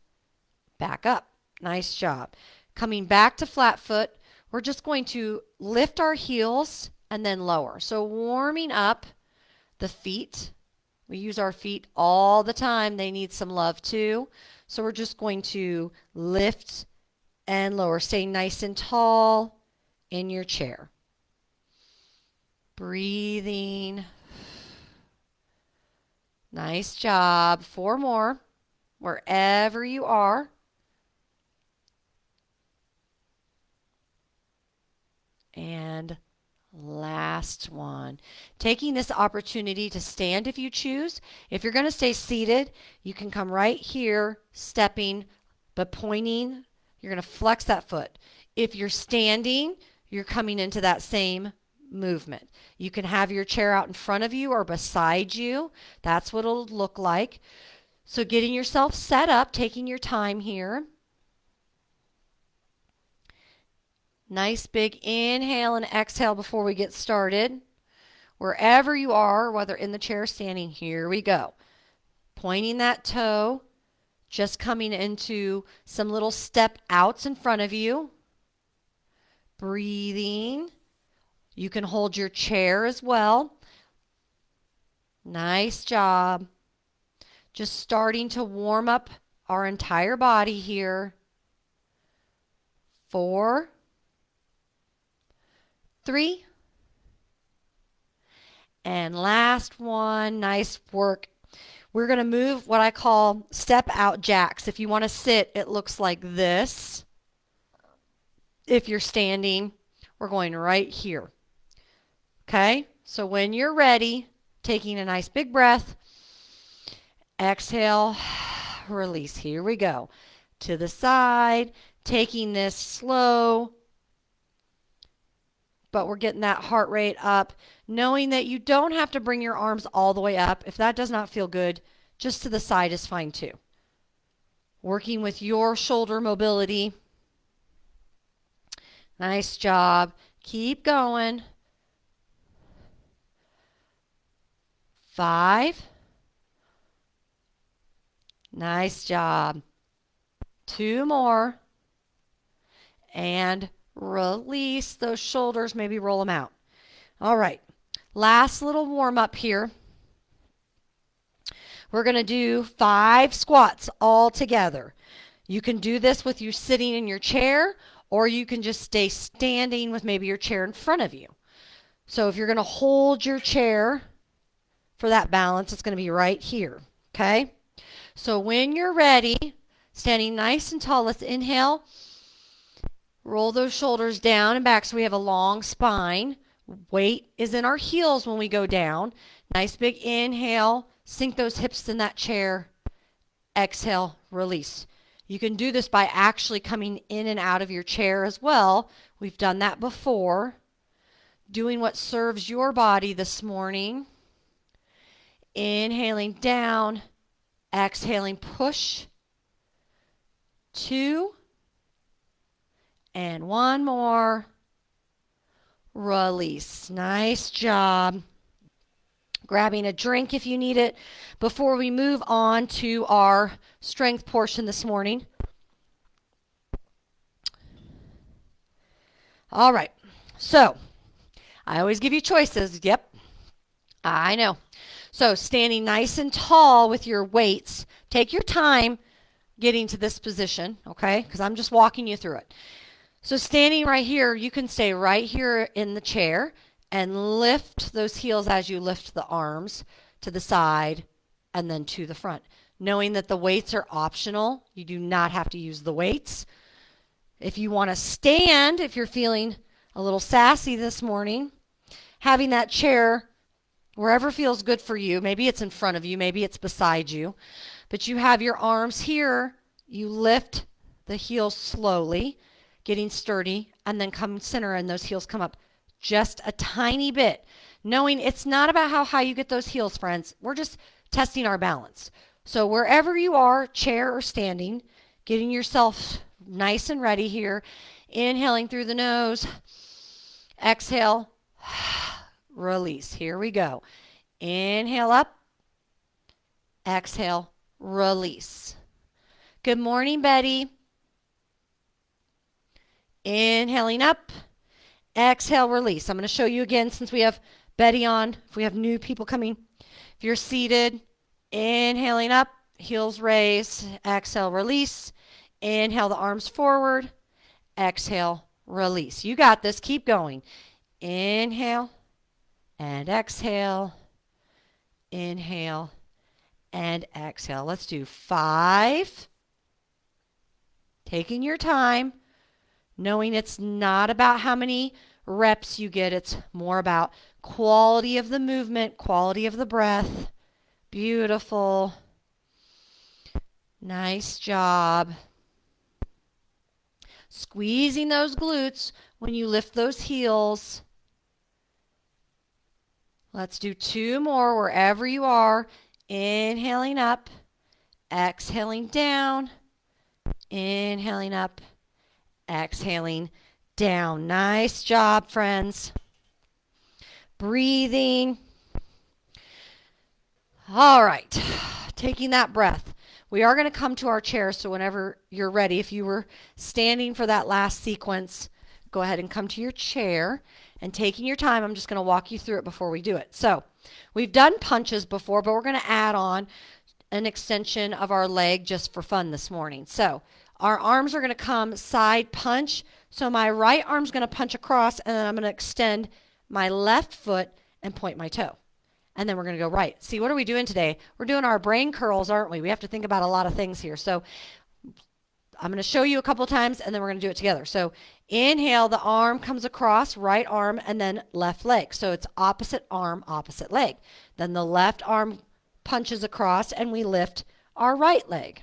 back up. Nice job. Coming back to flat foot, we're just going to lift our heels and then lower. So warming up the feet. We use our feet all the time. They need some love too. So we're just going to lift and lower. Stay nice and tall in your chair. Breathing. Nice job. 4 more. Wherever you are. And last one. Taking this opportunity to stand if you choose. If you're going to stay seated, you can come right here, stepping, but pointing. You're going to flex that foot. If you're standing, you're coming into that same movement. You can have your chair out in front of you or beside you. That's what it'll look like. So getting yourself set up, taking your time here. Nice big inhale and exhale before we get started. Wherever you are, whether in the chair or standing, here we go. Pointing that toe, just coming into some little step outs in front of you. Breathing. You can hold your chair as well. Nice job. Just starting to warm up our entire body here. 4, 3, and last one. Nice work. We're going to move what I call step out jacks. If you want to sit, it looks like this. If you're standing, we're going right here. Okay? So when you're ready, taking a nice big breath, exhale, release. Here we go. To the side, taking this slow, but we're getting that heart rate up, knowing that you don't have to bring your arms all the way up. If that does not feel good, just to the side is fine too. Working with your shoulder mobility. Nice job. Keep going. 5. Nice job. 2 more. And release those shoulders, maybe roll them out. All right, last little warm up here. We're going to do 5 squats all together. You can do this with you sitting in your chair, or you can just stay standing with maybe your chair in front of you. So if you're going to hold your chair for that balance, it's going to be right here, okay? So when you're ready, standing nice and tall, let's inhale. Roll those shoulders down and back so we have a long spine. Weight is in our heels when we go down. Nice big inhale. Sink those hips in that chair. Exhale, release. You can do this by actually coming in and out of your chair as well. We've done that before. Doing what serves your body this morning. Inhaling down. Exhaling, push. 2. And 1 more. Release. Nice job. Grabbing a drink if you need it before we move on to our strength portion this morning. All right. So, I always give you choices. Yep. I know. So, standing nice and tall with your weights. Take your time getting to this position, okay? Because I'm just walking you through it. So standing right here, you can stay right here in the chair and lift those heels as you lift the arms to the side and then to the front. Knowing that the weights are optional. You do not have to use the weights. If you want to stand, if you're feeling a little sassy this morning, having that chair wherever feels good for you. Maybe it's in front of you, maybe it's beside you. But you have your arms here. You lift the heels slowly, getting sturdy, and then come center and those heels come up just a tiny bit. Knowing it's not about how high you get those heels, friends. We're just testing our balance. So wherever you are, chair or standing, getting yourself nice and ready here. Inhaling through the nose. Exhale. Release. Here we go. Inhale up. Exhale. Release. Good morning, Betty. Inhaling up. Exhale, release. I'm going to show you again since we have Betty on. If we have new people coming. If you're seated, inhaling up, heels raise. Exhale, release. Inhale the arms forward. Exhale, release. You got this. Keep going. Inhale and exhale. Inhale and exhale. Let's do 5. Taking your time, knowing it's not about how many reps you get. It's more about quality of the movement, quality of the breath. Beautiful. Nice job. Squeezing those glutes when you lift those heels. Let's do 2 more wherever you are. Inhaling up, exhaling down, inhaling up, exhaling down. Nice job, friends. breathing. All right, taking that breath. We are going to come to our chair, so whenever you're ready, if you were standing for that last sequence, go ahead and come to your chair. And taking your time, I'm just going to walk you through it before we do it. So we've done punches before, but we're going to add on an extension of our leg just for fun this morning. So our arms are going to come side punch. So my right arm's going to punch across, and then I'm going to extend my left foot and point my toe. And then we're going to go right. See, what are we doing today? We're doing our brain curls, aren't we? We have to think about a lot of things here. So I'm going to show you a couple times, and then we're going to do it together. So inhale, the arm comes across, right arm, and then left leg. So it's opposite arm, opposite leg. Then the left arm punches across, and we lift our right leg.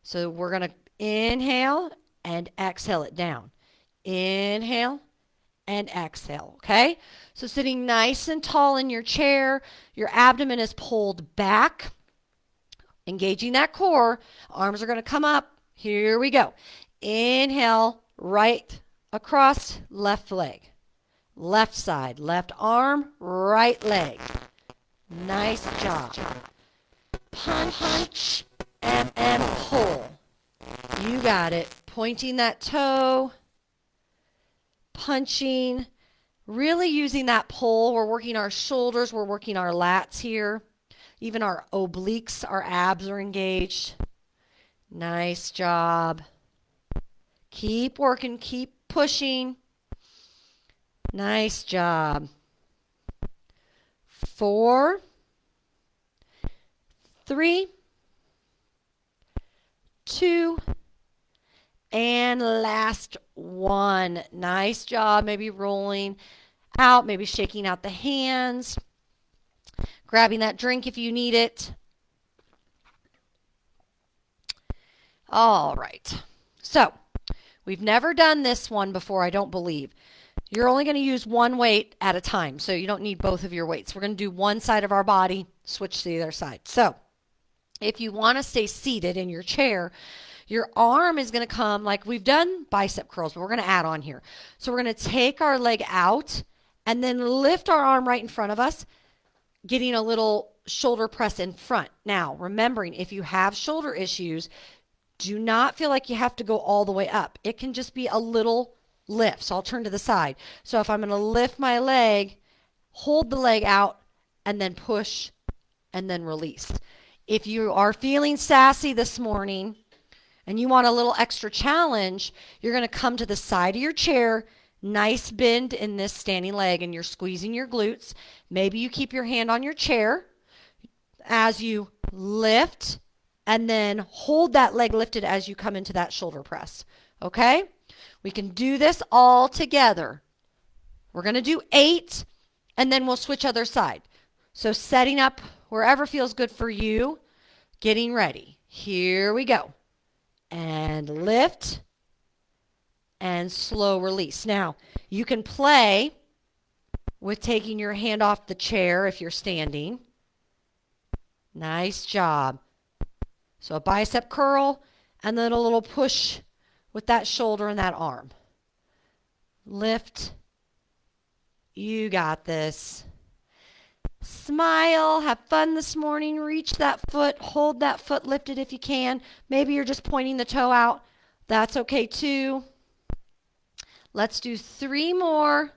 So we're going to inhale and exhale it down. Inhale and exhale, okay? So sitting nice and tall in your chair, your abdomen is pulled back, engaging that core. Arms are going to come up. Here we go. Inhale, right across, left leg. Left side, left arm, right leg. Nice job. Punch and pull. You got it. Pointing that toe, punching, really using that pull. We're working our shoulders, we're working our lats here. Even our obliques, our abs are engaged. Nice job. Keep working, keep pushing. Nice job. 4, 3, 2, and last one. Nice job. Maybe rolling out, maybe shaking out the hands, grabbing that drink if you need it. All right. So we've never done this one before, I don't believe. You're only going to use one weight at a time, so you don't need both of your weights. We're going to do one side of our body, switch to the other side. So if you want to stay seated in your chair, your arm is going to come like we've done bicep curls, but we're going to add on here. So we're going to take our leg out and then lift our arm right in front of us, getting a little shoulder press in front. Now, remembering if you have shoulder issues, do not feel like you have to go all the way up. It can just be a little lift. So I'll turn to the side. So if I'm going to lift my leg, hold the leg out, and then push, and then release. If you are feeling sassy this morning and you want a little extra challenge, you're going to come to the side of your chair, nice bend in this standing leg, and you're squeezing your glutes. Maybe you keep your hand on your chair as you lift, and then hold that leg lifted as you come into that shoulder press. Okay? We can do this all together. We're going to do 8, and then we'll switch other side. So setting up wherever feels good for you, getting ready. Here we go. And lift and slow release. Now, you can play with taking your hand off the chair if you're standing. Nice job. So a bicep curl and then a little push with that shoulder and that arm. Lift. You got this. Smile. Have fun this morning. Reach that foot. Hold that foot lifted if you can. Maybe you're just pointing the toe out. That's okay too. Let's do 3 more.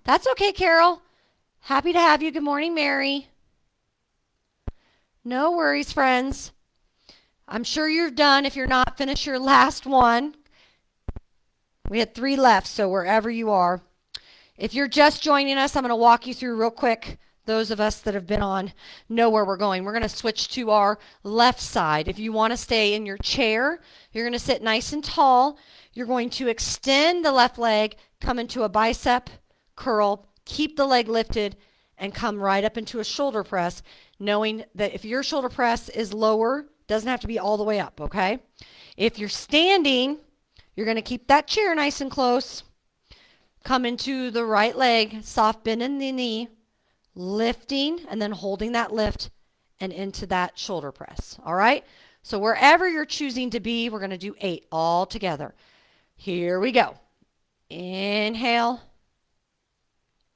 That's okay, Carol. Happy to have you. Good morning, Mary. No worries, friends. I'm sure you're done. If you're not, finish your last one. We had 3 left, so wherever you are. If you're just joining us, I'm going to walk you through real quick. Those of us that have been on know where we're going. We're going to switch to our left side. If you want to stay in your chair, you're going to sit nice and tall. You're going to extend the left leg, come into a bicep curl, keep the leg lifted, and come right up into a shoulder press, knowing that if your shoulder press is lower, doesn't have to be all the way up, okay? If you're standing, you're going to keep that chair nice and close. Come into the right leg, soft bend in the knee, lifting, and then holding that lift and into that shoulder press, all right? So wherever you're choosing to be, we're going to do 8 all together. Here we go. Inhale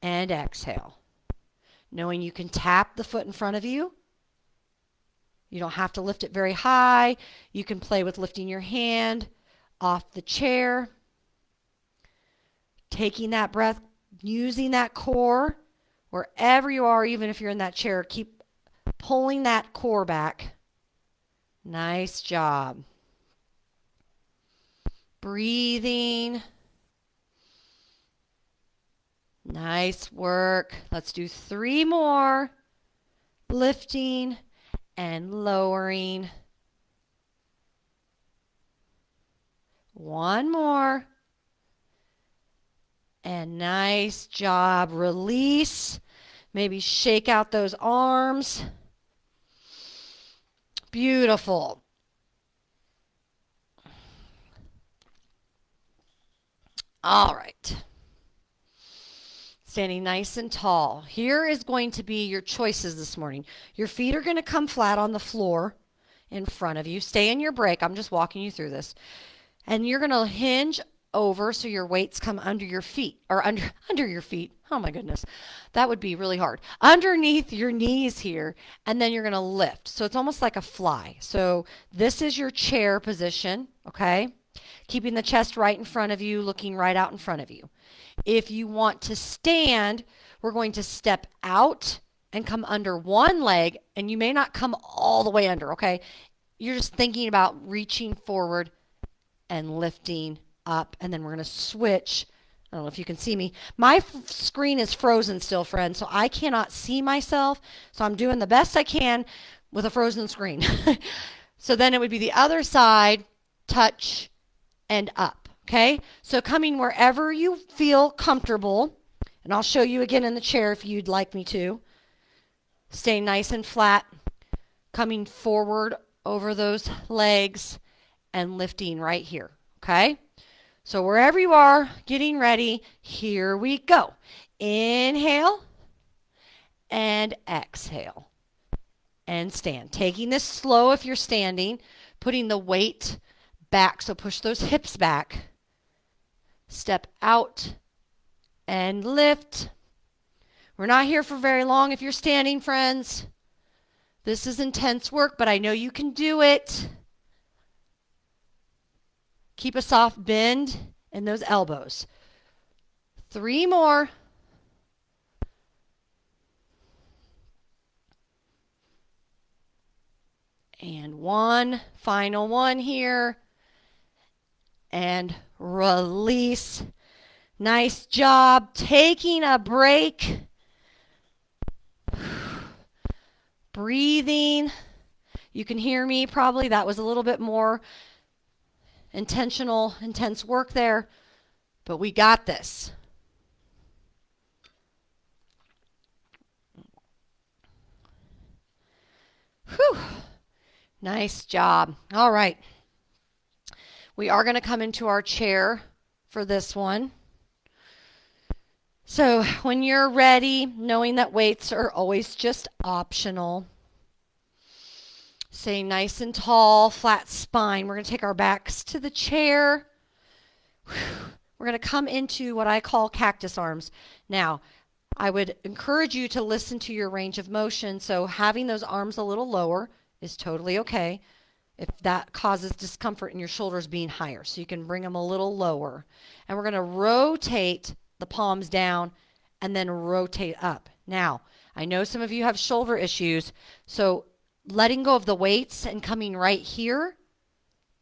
and exhale. Knowing you can tap the foot in front of you. You don't have to lift it very high. You can play with lifting your hand off the chair. Taking that breath, using that core wherever you are, even if you're in that chair. Keep pulling that core back. Nice job. Breathing. Nice work. Let's do 3 more. Lifting and lowering. 1 more. And nice job. Release. Maybe shake out those arms. Beautiful. All right. Standing nice and tall. Here is going to be your choices this morning. Your feet are going to come flat on the floor in front of you. Stay in your break. I'm just walking you through this. And you're going to hinge over so your weights come under your feet, or under your feet. Oh my goodness. That would be really hard. Underneath your knees here, and then you're going to lift. So it's almost like a fly. So this is your chair position, okay? Keeping the chest right in front of you, looking right out in front of you. If you want to stand, we're going to step out and come under one leg, and you may not come all the way under, okay? You're just thinking about reaching forward and lifting up, and then we're going to switch. I don't know if you can see me. My screen is frozen still, friends, so I cannot see myself, so I'm doing the best I can with a frozen screen. So then it would be the other side, touch, and up, okay? So coming wherever you feel comfortable, and I'll show you again in the chair if you'd like me to. Stay nice and flat, coming forward over those legs and lifting right here, okay? So wherever you are, getting ready, here we go. Inhale and exhale and stand. Taking this slow if you're standing, putting the weight back, so push those hips back. Step out and lift. We're not here for very long if you're standing, friends. This is intense work, but I know you can do it. Keep a soft bend in those elbows. 3 more. And 1 final one here. And release. Nice job. Taking a break. Breathing. You can hear me probably. That was a little bit more intentional, intense work there. But we got this. Whew. Nice job. All right. We are going to come into our chair for this one. So when you're ready, knowing that weights are always just optional, stay nice and tall, flat spine. We're going to take our backs to the chair. We're going to come into what I call cactus arms. Now, I would encourage you to listen to your range of motion. So having those arms a little lower is totally okay if that causes discomfort in your shoulders being higher. So you can bring them a little lower. And we're going to rotate the palms down and then rotate up. Now, I know some of you have shoulder issues, so letting go of the weights and coming right here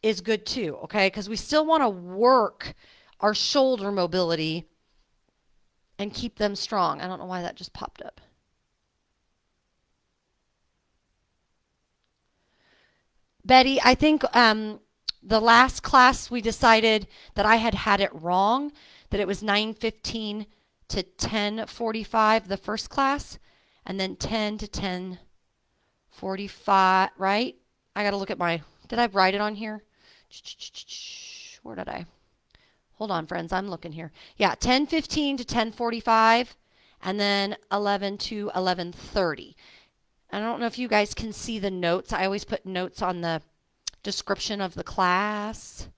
is good too, okay? Because we still want to work our shoulder mobility and keep them strong. I don't know why that just popped up. Betty, I think the last class we decided that I had it wrong, that it was 9:15 to 10:45, the first class, and then 10 to 10:45, right? I got to look at did I write it on here? Where did I? Hold on, friends, I'm looking here. Yeah, 10:15 to 10:45, and then 11 to 11:30. I don't know if you guys can see the notes. I always put notes on the description of the class.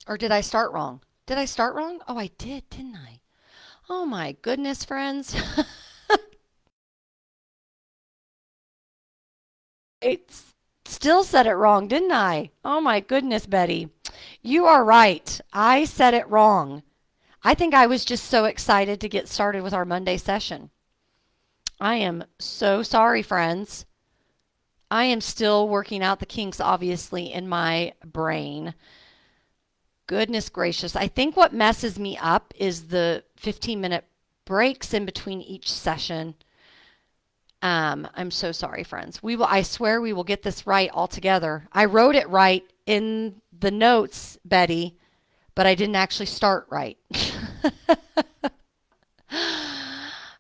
Or did I start wrong? Did I start wrong? Oh, I did, didn't I? Oh my goodness, friends. It still said it wrong, didn't I? Oh my goodness, Betty. You are right. I said it wrong. I think I was just so excited to get started with our Monday session. I am so sorry, friends. I am still working out the kinks, obviously, in my brain. Goodness gracious. I think what messes me up is the 15-minute breaks in between each session. I'm so sorry, friends. I swear we will get this right all together. I wrote it right in the notes, Betty, but I didn't actually start right.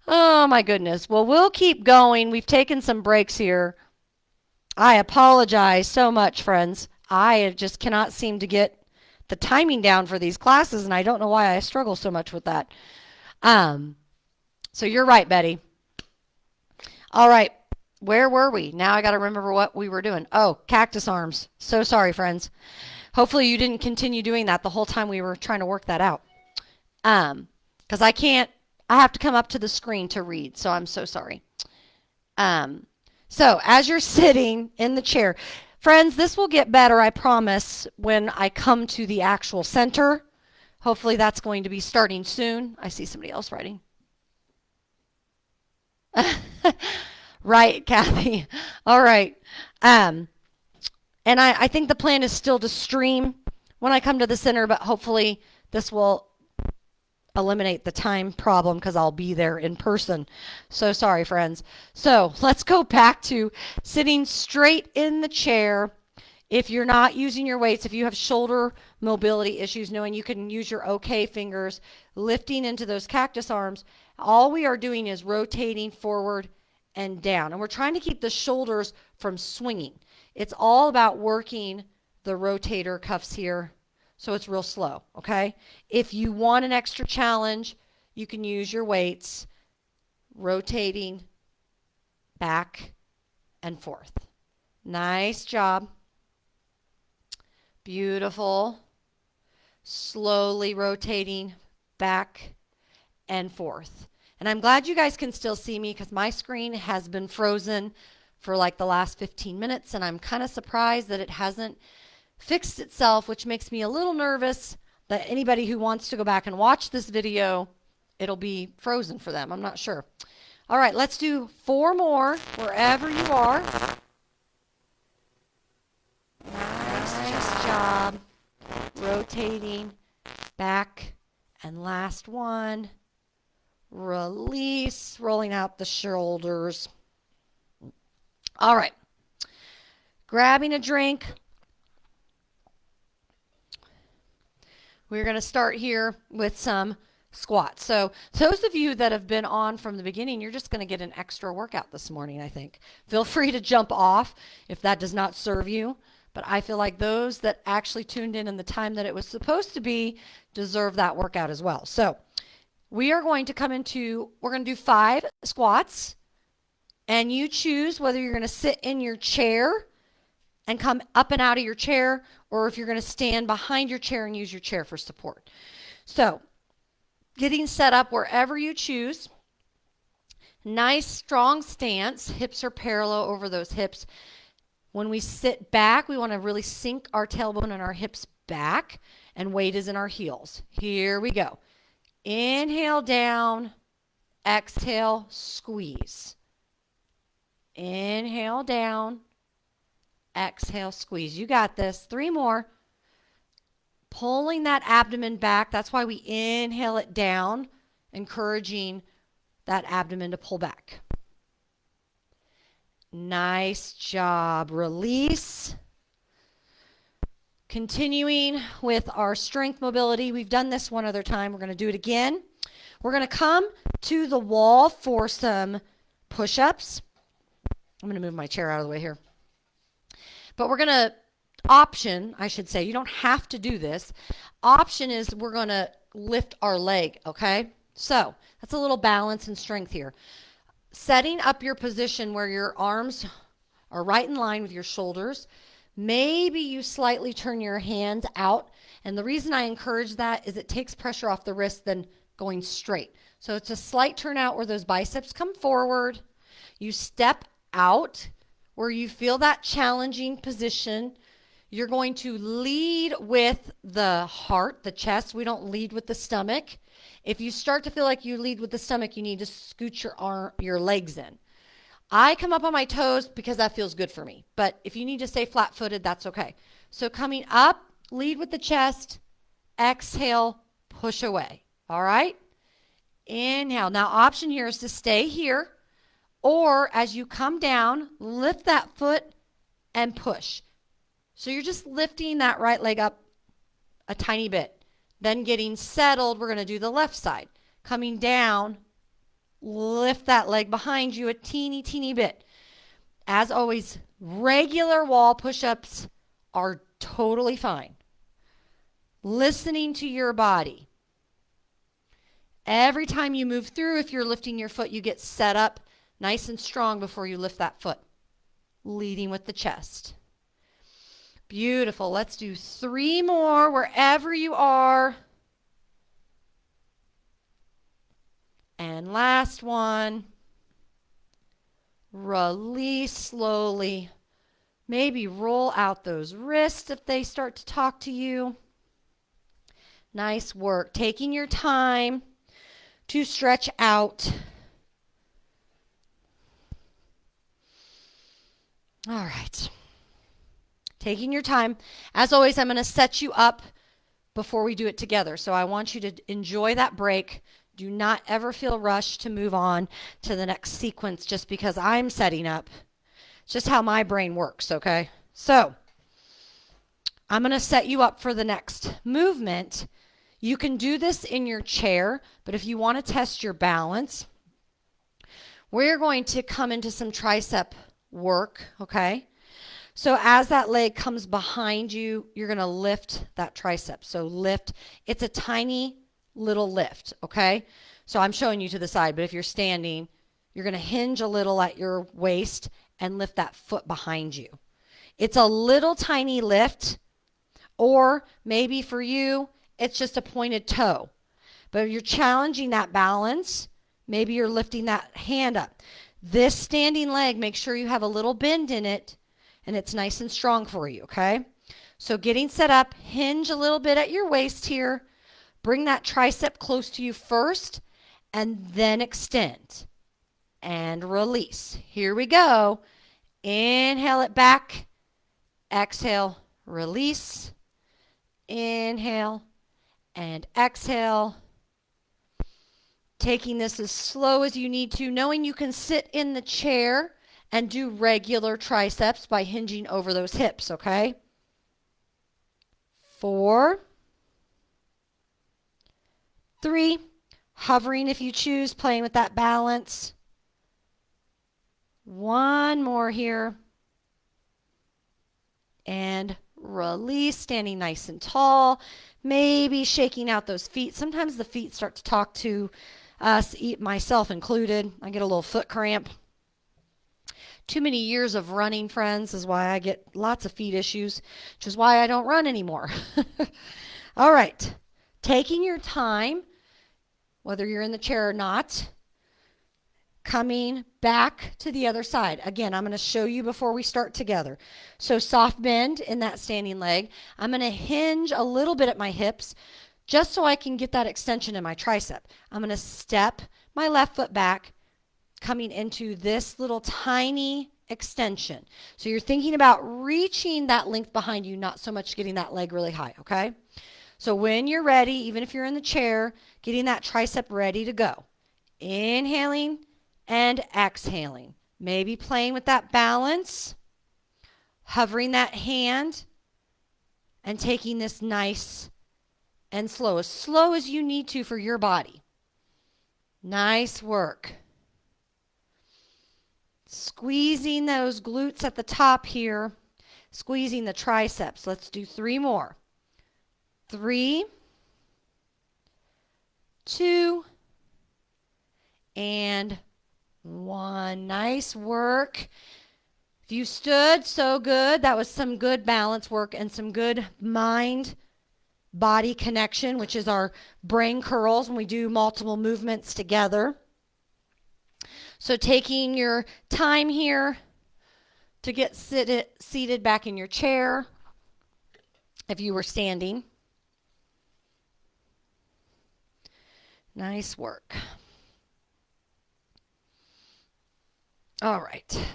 Oh my goodness. Well, we'll keep going. We've taken some breaks here. I apologize so much, friends. I just cannot seem to get the timing down for these classes, and I don't know why I struggle so much with that. Um, so you're right, Betty. All right. Where were we? Now I got to remember what we were doing. Oh, cactus arms. So sorry, friends. Hopefully you didn't continue doing that the whole time we were trying to work that out. Because I have to come up to the screen to read, so I'm so sorry. So as you're sitting in the chair, friends, this will get better, I promise, when I come to the actual center. Hopefully that's going to be starting soon. I see somebody else writing. Right, Kathy. All right. And I think the plan is still to stream when I come to the center, but hopefully this will eliminate the time problem because I'll be there in person. So sorry, friends. So let's go back to sitting straight in the chair. If you're not using your weights, if you have shoulder mobility issues, knowing you can use your OK fingers, lifting into those cactus arms, all we are doing is rotating forward and down. And we're trying to keep the shoulders from swinging. It's all about working the rotator cuffs here. So it's real slow, okay? If you want an extra challenge, you can use your weights, rotating back and forth. Nice job. Beautiful. Slowly rotating back and forth. And I'm glad you guys can still see me because my screen has been frozen for like the last 15 minutes, and I'm kind of surprised that it hasn't fixed itself, which makes me a little nervous that anybody who wants to go back and watch this video, it'll be frozen for them. I'm not sure. All right, let's do 4 more wherever you are. Nice job. Rotating back, and last one. Release, rolling out the shoulders. All right. Grabbing a drink. We're going to start here with some squats. So those of you that have been on from the beginning, you're just going to get an extra workout this morning, I think. Feel free to jump off if that does not serve you. But I feel like those that actually tuned in the time that it was supposed to be deserve that workout as well. So we are going to we're going to do 5 squats. And you choose whether you're going to sit in your chair and come up and out of your chair, or if you're going to stand behind your chair and use your chair for support. So, getting set up wherever you choose. Nice, strong stance. Hips are parallel over those hips. When we sit back, we want to really sink our tailbone and our hips back, and weight is in our heels. Here we go. Inhale down, exhale, squeeze. Inhale down, exhale, squeeze. You got this. 3 more. Pulling that abdomen back. That's why we inhale it down, encouraging that abdomen to pull back. Nice job. Release. Continuing with our strength mobility. We've done this one other time. We're going to do it again. We're going to come to the wall for some push-ups. I'm going to move my chair out of the way here. But we're going to I should say, you don't have to do this. Option is we're going to lift our leg, okay? So that's a little balance and strength here. Setting up your position where your arms are right in line with your shoulders. Maybe you slightly turn your hands out. And the reason I encourage that is it takes pressure off the wrist than going straight. So it's a slight turn out where those biceps come forward. You step out where you feel that challenging position. You're going to lead with the heart, the chest. We don't lead with the stomach. If you start to feel like you lead with the stomach, you need to scoot your legs in. I come up on my toes because that feels good for me. But if you need to stay flat-footed, that's okay. So coming up, lead with the chest. Exhale, push away. All right? Inhale. Now, option here is to stay here. Or as you come down, lift that foot and push. So you're just lifting that right leg up a tiny bit. Then getting settled, we're going to do the left side. Coming down, lift that leg behind you a teeny bit. As always, regular wall push-ups are totally fine. Listening to your body. Every time you move through, if you're lifting your foot, you get set up nice and strong before you lift that foot. Leading with the chest. Beautiful. Let's do 3 more wherever you are. And last one. Release slowly. Maybe roll out those wrists if they start to talk to you. Nice work. Taking your time to stretch out. All right. Taking your time. As always, I'm going to set you up before we do it together. So I want you to enjoy that break. Do not ever feel rushed to move on to the next sequence just because I'm setting up. It's just how my brain works, okay? So I'm going to set you up for the next movement. You can do this in your chair, but if you want to test your balance, we're going to come into some tricep work, okay? So as that leg comes behind you, you're going to lift that tricep. So lift. It's a tiny little lift, okay? So I'm showing you to the side, but if you're standing, you're going to hinge a little at your waist and lift that foot behind you. It's a little tiny lift, or maybe for you, it's just a pointed toe. But if you're challenging that balance, maybe you're lifting that hand up. This standing leg, make sure you have a little bend in it and it's nice and strong for you, okay? So getting set up, hinge a little bit at your waist here. Bring that tricep close to you first and then extend and release. Here we go. Inhale it back. Exhale, release. Inhale and exhale. Taking this as slow as you need to, knowing you can sit in the chair and do regular triceps by hinging over those hips, okay? 4, 3, hovering if you choose, playing with that balance. 1 more here. And release, standing nice and tall. Maybe shaking out those feet. Sometimes the feet start to talk to us, myself included. I get a little foot cramp. Too many years of running, friends, is why I get lots of feet issues, which is why I don't run anymore. All right. Taking your time, whether you're in the chair or not, coming back to the other side. Again, I'm going to show you before we start together. So soft bend in that standing leg. I'm going to hinge a little bit at my hips just so I can get that extension in my tricep. I'm going to step my left foot back, coming into this little tiny extension. So you're thinking about reaching that length behind you, not so much getting that leg really high, okay? So when you're ready, even if you're in the chair, getting that tricep ready to go. Inhaling and exhaling. Maybe playing with that balance, hovering that hand, and taking this nice and slow as you need to for your body. Nice work. Squeezing those glutes at the top here, squeezing the triceps. Let's do 3 more. 3, 2, and 1. Nice work. If you stood, so good. That was some good balance work and some good mind body connection, which is our brain curls when we do multiple movements together. So taking your time here to get seated back in your chair if you were standing. Nice work. All right.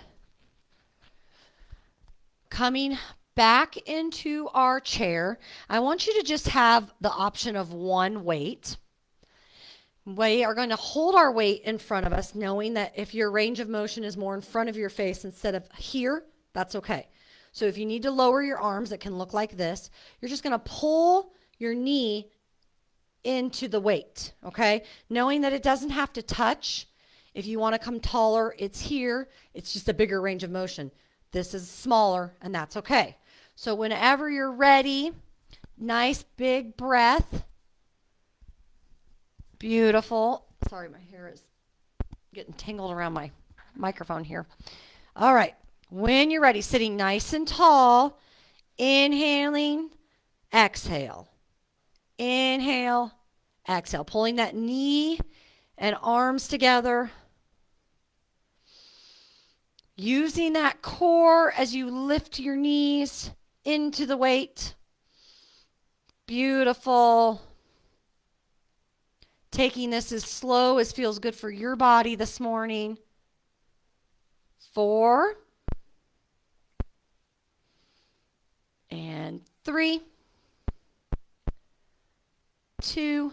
Coming back into our chair, I want you to just have the option of one weight. We are going to hold our weight in front of us, knowing that if your range of motion is more in front of your face instead of here, that's okay. So if you need to lower your arms, it can look like this. You're just going to pull your knee into the weight, okay? Knowing that it doesn't have to touch. If you want to come taller, it's here. It's just a bigger range of motion. This is smaller, and that's okay. So whenever you're ready, nice big breath. Beautiful. Sorry, my hair is getting tangled around my microphone here. All right. When you're ready, sitting nice and tall, inhaling, exhale. Inhale, exhale. Pulling that knee and arms together. Using that core as you lift your knees into the weight. Beautiful. Taking this as slow as feels good for your body this morning. 4 and 3, 2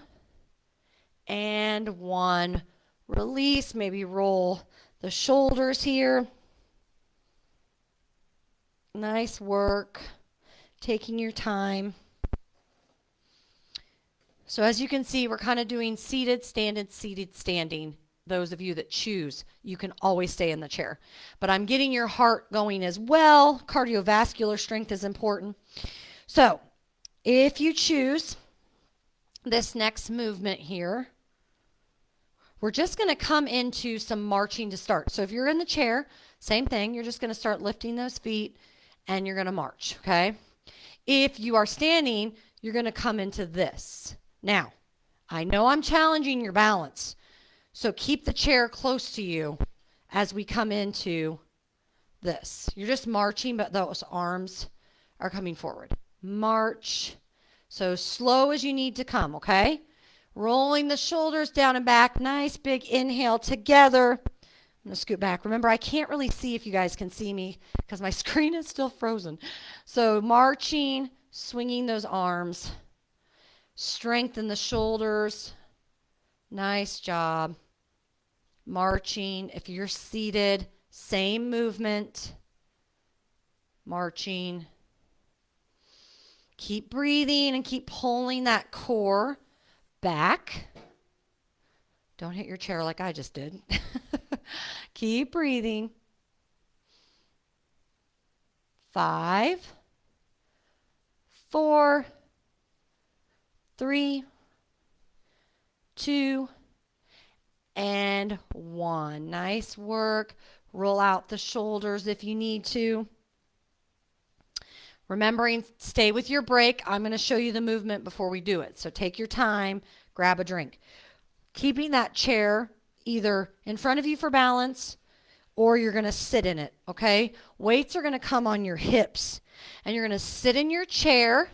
and 1. Release, maybe roll the shoulders here. Nice work. Taking your time. So as you can see, we're kind of doing seated, standing. Those of you that choose, you can always stay in the chair. But I'm getting your heart going as well. Cardiovascular strength is important. So if you choose this next movement here, we're just going to come into some marching to start. So if you're in the chair, same thing. You're just going to start lifting those feet and you're going to march, okay? If you are standing, you're going to come into this. Now, I know I'm challenging your balance, so keep the chair close to you as we come into this. You're just marching, but those arms are coming forward. March. So slow as you need to come, okay? Rolling the shoulders down and back. Nice big inhale together. I'm going to scoot back. Remember, I can't really see if you guys can see me because my screen is still frozen. So marching, swinging those arms. Strengthen the shoulders. Nice job. Marching. If you're seated, same movement. Marching. Keep breathing and keep pulling that core back. Don't hit your chair like I just did. Keep breathing. 5, 4, 3, 2, and 1. Nice work. Roll out the shoulders if you need to. Remembering, stay with your break. I'm going to show you the movement before we do it. So take your time, grab a drink. Keeping that chair either in front of you for balance or you're going to sit in it, okay? Weights are going to come on your hips and you're going to sit in your chair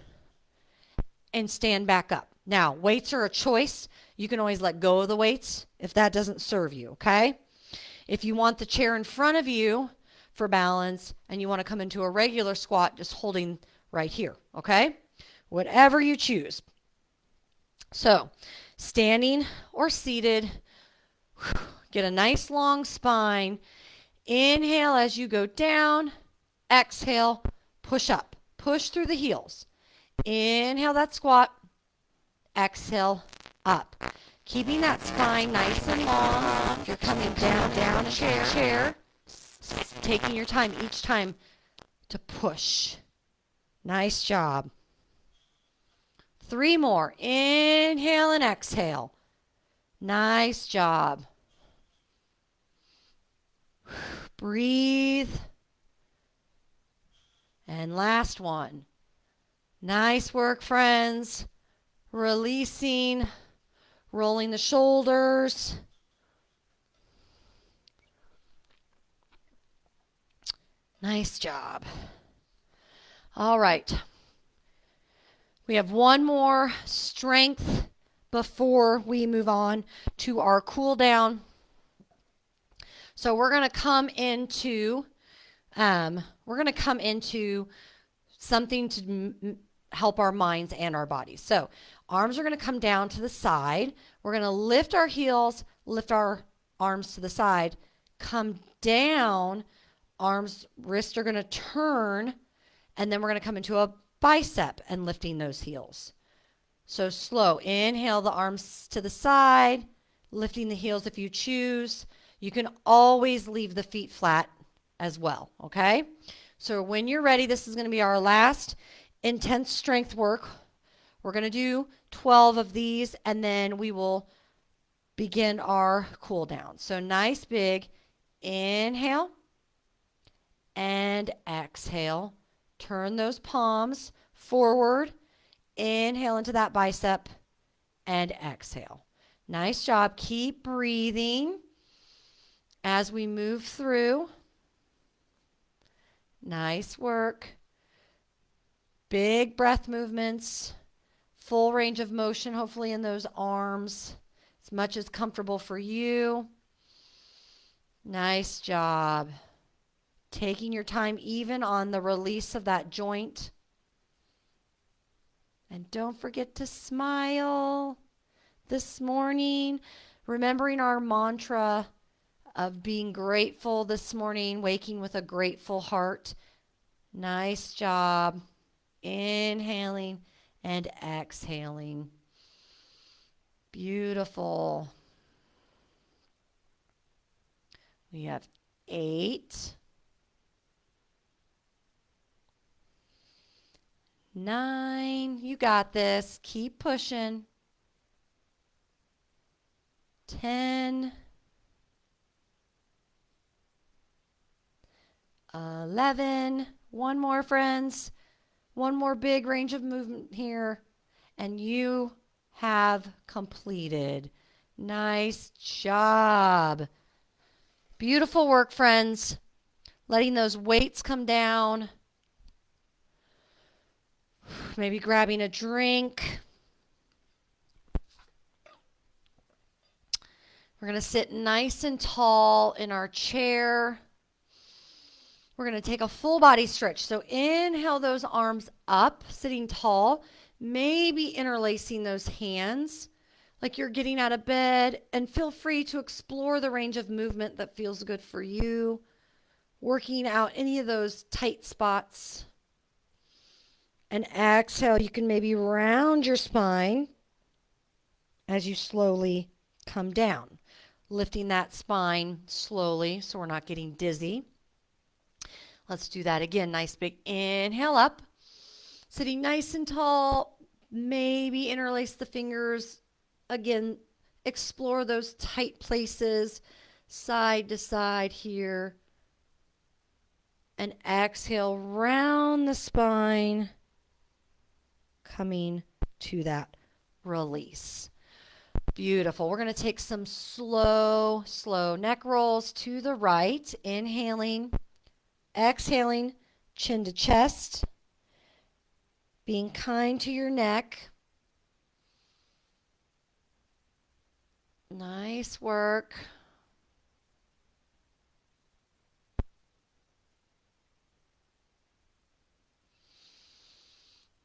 and stand back up. Now, weights are a choice. You can always let go of the weights if that doesn't serve you, okay? If you want the chair in front of you for balance and you want to come into a regular squat, just holding right here, okay? Whatever you choose. So, standing or seated, get a nice long spine. Inhale as you go down. Exhale, push up. Push through the heels. Inhale that squat. Exhale, up. Keeping that spine nice and long. If you're coming down, chair. Taking your time each time to push. Nice job. 3 more. Inhale and exhale. Nice job. Breathe. And last one. Nice work, friends. Releasing, rolling the shoulders. Nice job. All right. We have one more strength before we move on to our cool down. So we're going to come into something to help our minds and our bodies. So arms are going to come down to the side. We're going to lift our heels, lift our arms to the side, come down, arms, wrists are going to turn, and then we're going to come into a bicep and lifting those heels. So slow. Inhale the arms to the side, lifting the heels if you choose. You can always leave the feet flat as well, okay? So when you're ready, this is going to be our last intense strength work. We're going to do 12 of these, and then we will begin our cool down. So nice big inhale and exhale. Turn those palms forward. Inhale into that bicep and exhale. Nice job. Keep breathing as we move through. Nice work. Big breath movements. Full range of motion, hopefully, in those arms. As much as comfortable for you. Nice job. Taking your time even on the release of that joint. And don't forget to smile this morning. Remembering our mantra of being grateful this morning, waking with a grateful heart. Nice job. Inhaling and exhaling. Beautiful. We have 8, 9. You got this. Keep pushing. 10. 11. One more, friends. One more big range of movement here. And you have completed. Nice job. Beautiful work, friends. Letting those weights come down. Maybe grabbing a drink. We're going to sit nice and tall in our chair. We're going to take a full body stretch. So inhale those arms up, sitting tall, maybe interlacing those hands like you're getting out of bed, and feel free to explore the range of movement that feels good for you, working out any of those tight spots. And exhale, you can maybe round your spine as you slowly come down, lifting that spine slowly so we're not getting dizzy. Let's do that again. Nice big inhale up, sitting nice and tall, maybe interlace the fingers. Again, explore those tight places, side to side here. And exhale, round the spine, coming to that release. Beautiful. We're going to take some slow neck rolls to the right. Inhaling, exhaling, chin to chest. Being kind to your neck. Nice work.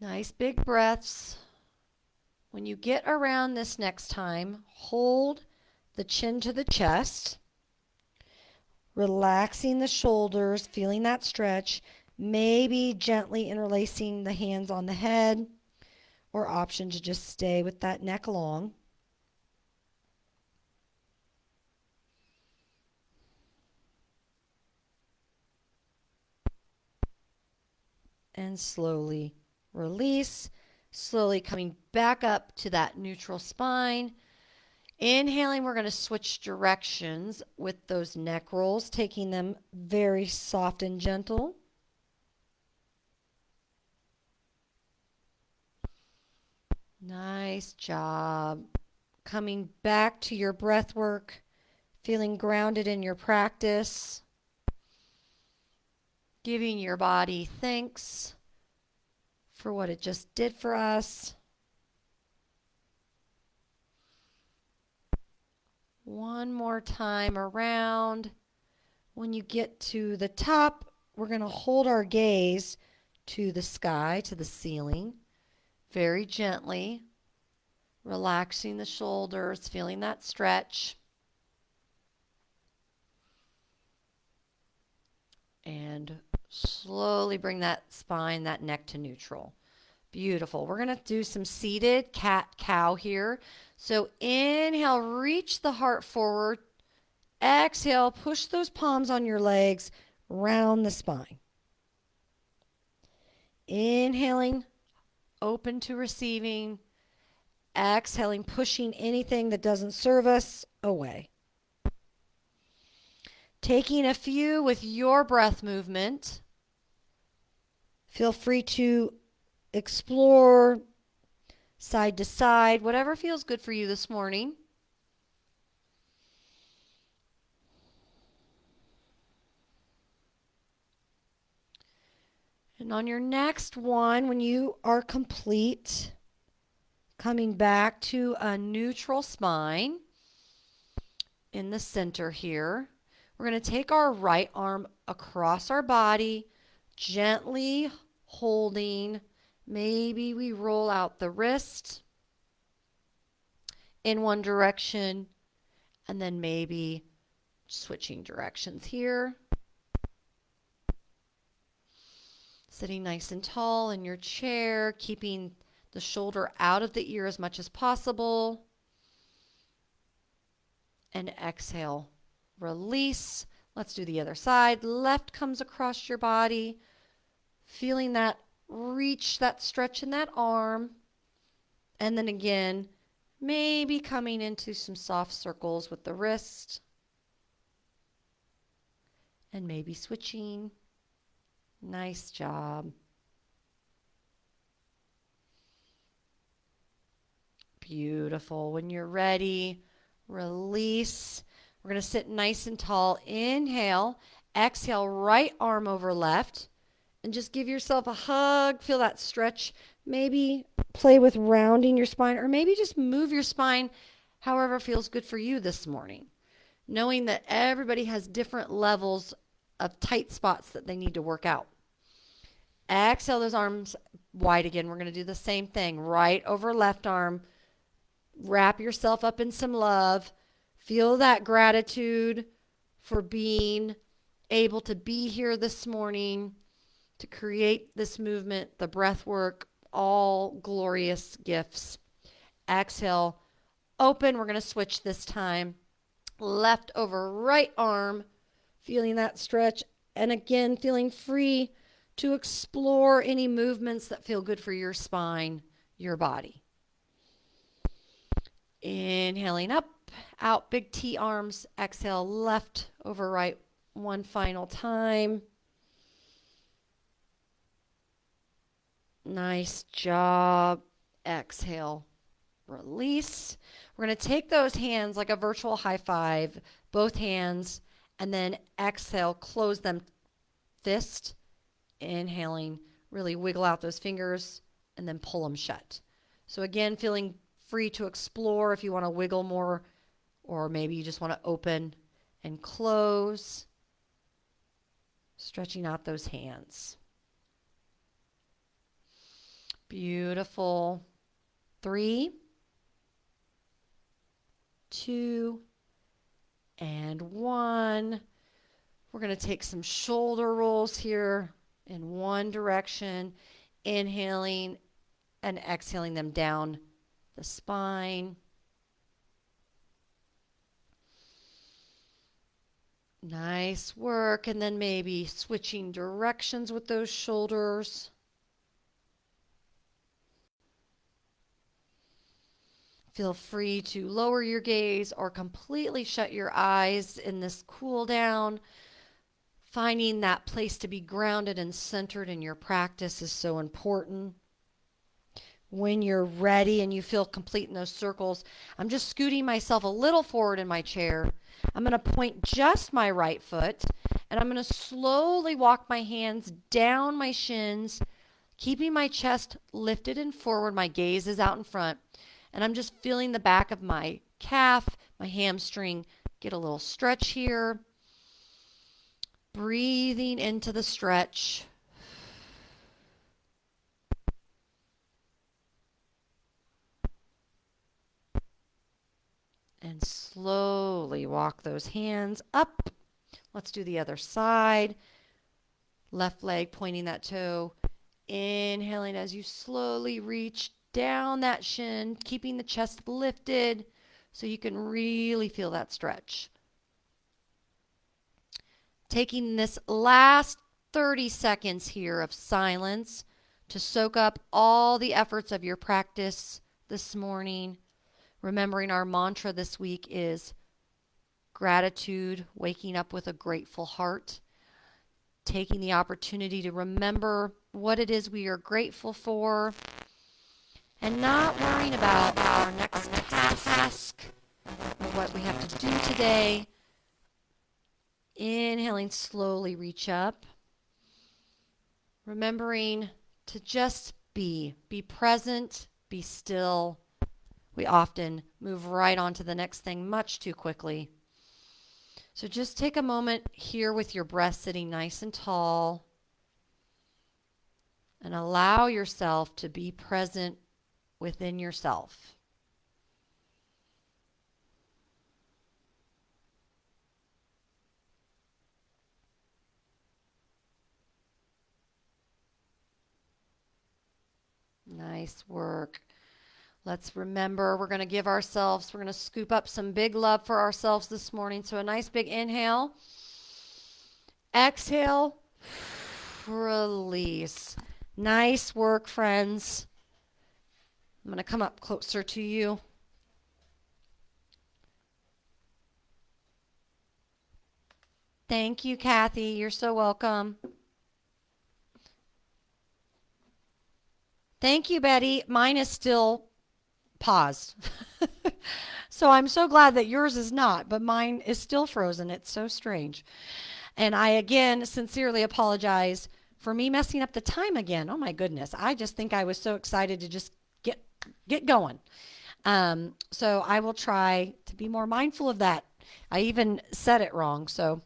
Nice big breaths. When you get around this next time, hold the chin to the chest, relaxing the shoulders, feeling that stretch, maybe gently interlacing the hands on the head, or option to just stay with that neck long. And slowly release, slowly coming back up to that neutral spine. Inhaling, we're going to switch directions with those neck rolls, taking them very soft and gentle. Nice job. Coming back to your breath work, feeling grounded in your practice, giving your body thanks for what it just did for us. One more time around. When you get to the top, we're going to hold our gaze to the sky, to the ceiling, very gently, relaxing the shoulders, feeling that stretch. And slowly bring that spine, that neck to neutral. Beautiful. We're going to do some seated cat-cow here. So inhale, reach the heart forward. Exhale, push those palms on your legs, round the spine. Inhaling, open to receiving. Exhaling, pushing anything that doesn't serve us away. Taking a few with your breath movement. Feel free to explore side to side, whatever feels good for you this morning. And on your next one, when you are complete, coming back to a neutral spine in the center here, we're going to take our right arm across our body, gently holding. Maybe we roll out the wrist in one direction, and then maybe switching directions here. Sitting nice and tall in your chair, keeping the shoulder out of the ear as much as possible. And exhale, release. Let's do the other side. Left comes across your body, feeling that reach, that stretch in that arm. And then again, maybe coming into some soft circles with the wrist. And maybe switching. Nice job. Beautiful. When you're ready, release. We're going to sit nice and tall. Inhale. Exhale, right arm over left. And just give yourself a hug. Feel that stretch. Maybe play with rounding your spine, or maybe just move your spine however feels good for you this morning. Knowing that everybody has different levels of tight spots that they need to work out. Exhale those arms wide again. We're going to do the same thing. Right over left arm. Wrap yourself up in some love. Feel that gratitude for being able to be here this morning to create this movement, the breath work, all glorious gifts. Exhale, open. We're going to switch this time. Left over right arm. Feeling that stretch. And again, feeling free to explore any movements that feel good for your spine, your body. Inhaling up, out, big T arms. Exhale, left over right one final time. Nice job. Exhale, release. We're going to take those hands like a virtual high five, both hands, and then exhale, close them, fist. Inhaling, really wiggle out those fingers, and then pull them shut. So again, feeling free to explore if you want to wiggle more, or maybe you just want to open and close. Stretching out those hands. Beautiful. 3, 2, and 1. We're going to take some shoulder rolls here in one direction, inhaling and exhaling them down the spine. Nice work. And then maybe switching directions with those shoulders. Feel free to lower your gaze or completely shut your eyes in this cool down. Finding that place to be grounded and centered in your practice is so important. When you're ready and you feel complete in those circles, I'm just scooting myself a little forward in my chair. I'm going to point just my right foot, and I'm going to slowly walk my hands down my shins, keeping my chest lifted and forward. My gaze is out in front, and I'm just feeling the back of my calf, my hamstring, get a little stretch here. Breathing into the stretch. And slowly walk those hands up. Let's do the other side. Left leg pointing that toe. Inhaling as you slowly reach down that shin, keeping the chest lifted so you can really feel that stretch. Taking this last 30 seconds here of silence to soak up all the efforts of your practice this morning. Remembering our mantra this week is gratitude, waking up with a grateful heart. Taking the opportunity to remember what it is we are grateful for and not worrying about our next task or what we have to do today. Inhaling, slowly reach up. Remembering to just be present, be still. We often move right on to the next thing much too quickly. So just take a moment here with your breath sitting nice and tall and allow yourself to be present within yourself. Nice work. Let's remember, we're going to scoop up some big love for ourselves this morning. So a nice big inhale. Exhale. Release. Nice work, friends. I'm going to come up closer to you. Thank you, Kathy. You're so welcome. Thank you, Betty. Mine is still paused. So I'm so glad that yours is not, but mine is still frozen. It's so strange. And I again sincerely apologize for me messing up the time again. Oh my goodness. I just think I was so excited to just get going. So I will try to be more mindful of that. I even said it wrong. So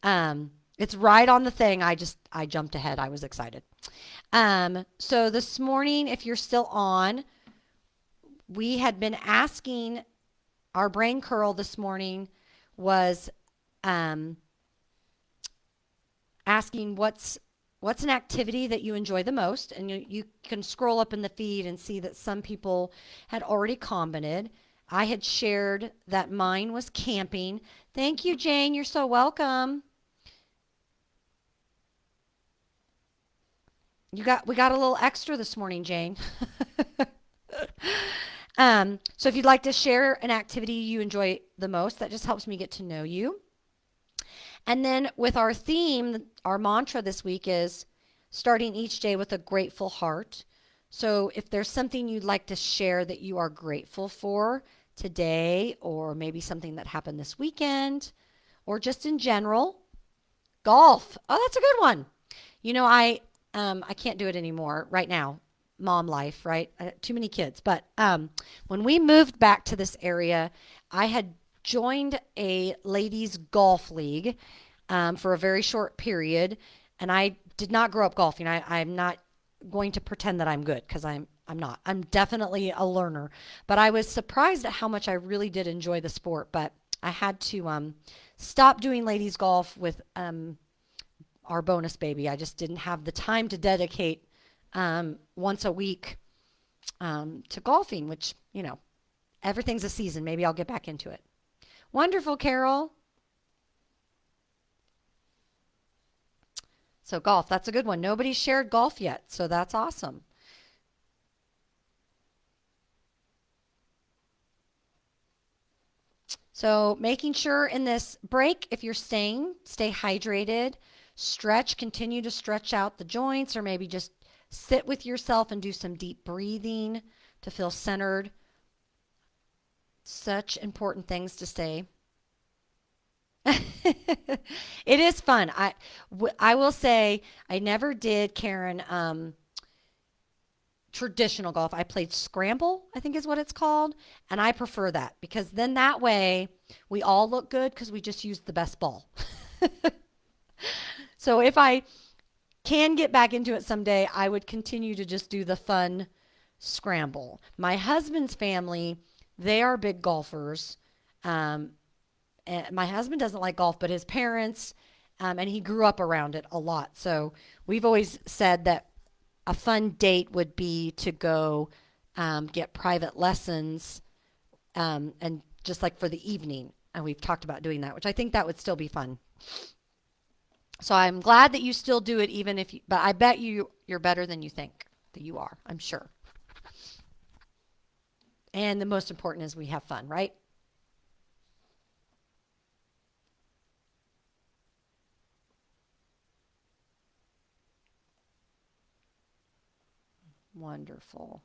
it's right on the thing. I jumped ahead. I was excited. So this morning, if you're still on, we had been asking, our brain curl this morning was asking what's an activity that you enjoy the most. And you can scroll up in the feed and see that some people had already commented. I had shared that mine was camping. Thank you, Jane. You're so welcome. We got a little extra this morning, Jane. So if you'd like to share an activity you enjoy the most, that just helps me get to know you. And then with our theme, our mantra this week is starting each day with a grateful heart. So if there's something you'd like to share that you are grateful for today, or maybe something that happened this weekend, or just in general, golf. Oh, that's a good one. You know, I can't do it anymore right now. Mom life, right? Too many kids. But when we moved back to this area, I had joined a ladies golf league for a very short period, and I did not grow up golfing. I'm not going to pretend that I'm good, because I'm not. I'm definitely a learner. But I was surprised at how much I really did enjoy the sport. But I had to stop doing ladies golf with our bonus baby. I just didn't have the time to dedicate once a week to golfing, which, you know, everything's a season. Maybe I'll get back into it. Wonderful, Carol. So golf, that's a good one. Nobody's shared golf yet, so that's awesome. So making sure in this break, if you're stay hydrated, stretch, continue to stretch out the joints, or maybe just sit with yourself and do some deep breathing to feel centered. Such important things to say. It is fun. I will say I never did, Karen, traditional golf. I played scramble, I think is what it's called, and I prefer that because then that way we all look good because we just used the best ball. So if I can get back into it someday, I would continue to just do the fun scramble. My husband's family, they are big golfers. Um, and my husband doesn't like golf, but his parents, and he grew up around it a lot. So we've always said that a fun date would be to go get private lessons and just like for the evening. And we've talked about doing that, which I think that would still be fun. So I'm glad that you still do it, even if you, but I bet you're better than you think that you are. I'm sure. And the most important is we have fun, right? Wonderful.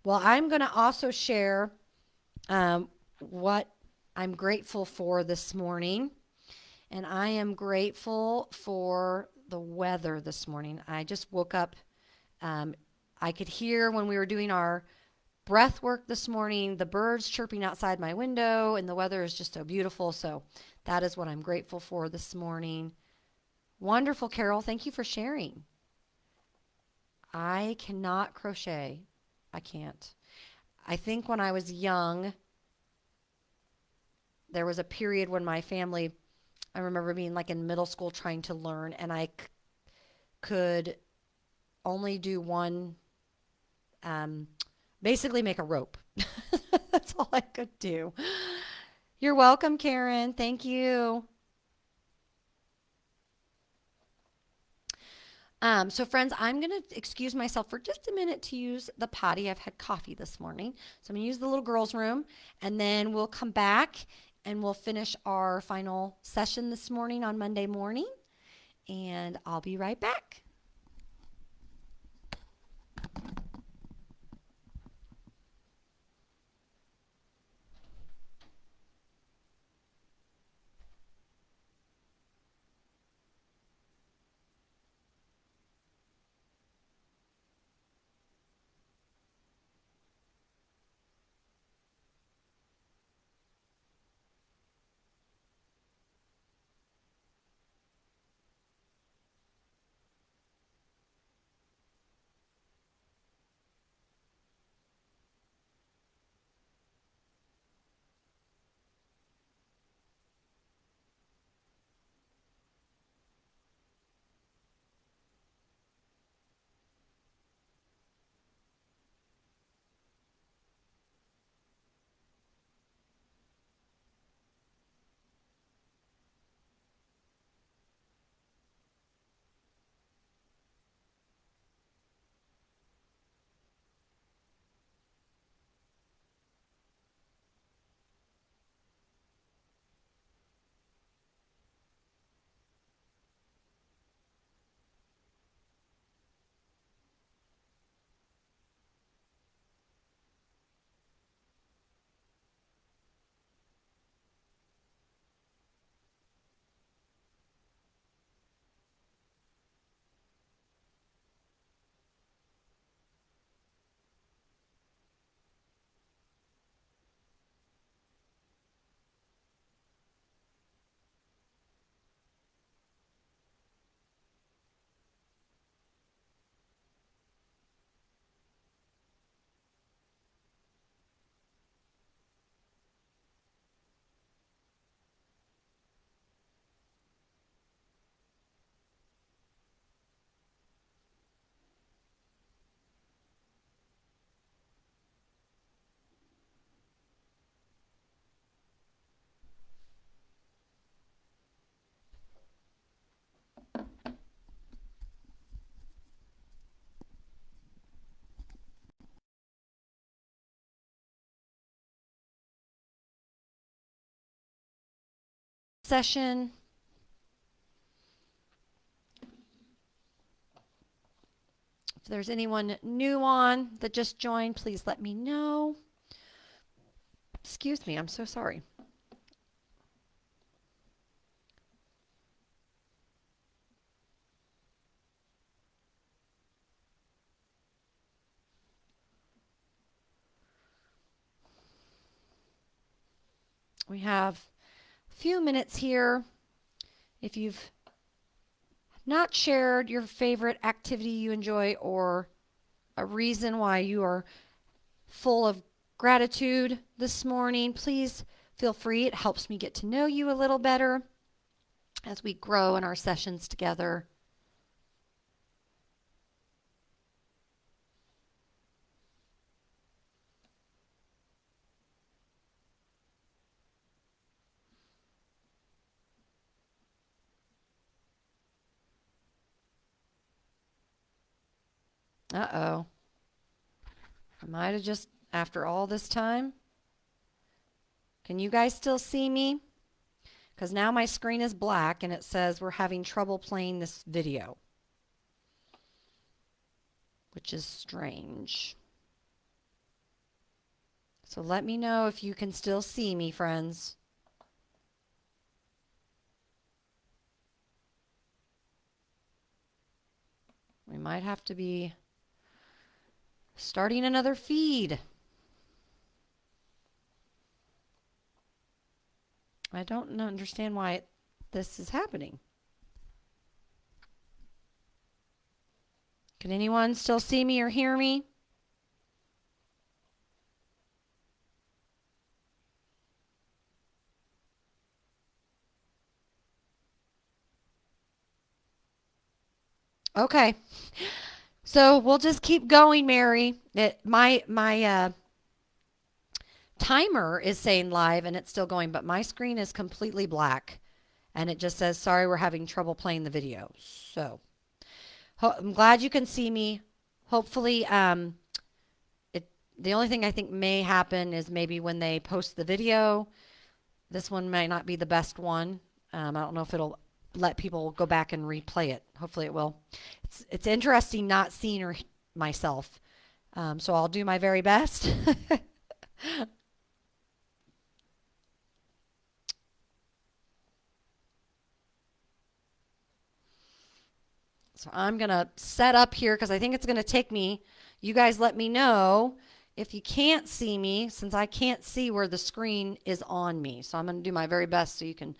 Well, I'm going to also share what I'm grateful for this morning. And I am grateful for the weather this morning. I just woke up. Um, I could hear when we were doing our breath work this morning, the birds chirping outside my window, and the weather is just so beautiful. So that is what I'm grateful for this morning. Wonderful, Carol. Thank you for sharing. I cannot crochet. I can't. I think when I was young, there was a period when my family, I remember being like in middle school trying to learn, and could only do one, um, basically make a rope. That's all I could do. You're welcome, Karen. Thank you. So, friends, I'm going to excuse myself for just a minute to use the potty. I've had coffee this morning. So, I'm going to use the little girls' room, and then we'll come back and we'll finish our final session this morning on Monday morning. And I'll be right back. Session. If there's anyone new on that just joined, please let me know. Excuse me, I'm so sorry. We have a few minutes here. If you've not shared your favorite activity you enjoy or a reason why you are full of gratitude this morning, please feel free. It helps me get to know you a little better as we grow in our sessions together. Uh-oh. I might have just, after all this time, can you guys still see me? Because now my screen is black and it says we're having trouble playing this video, which is strange. So let me know if you can still see me, friends. We might have to be starting another feed. I don't understand why this is happening. Can anyone still see me or hear me? Okay. So we'll just keep going, Mary. My timer is saying live and it's still going, but my screen is completely black and it just says, sorry, we're having trouble playing the video. So I'm glad you can see me. Hopefully, the only thing I think may happen is maybe when they post the video, this one might not be the best one. I don't know if it'll let people go back and replay it. Hopefully it will. It's interesting not seeing myself. So I'll do my very best. So I'm going to set up here because I think it's going to take me. You guys let me know if you can't see me, since I can't see where the screen is on me. So I'm going to do my very best so you can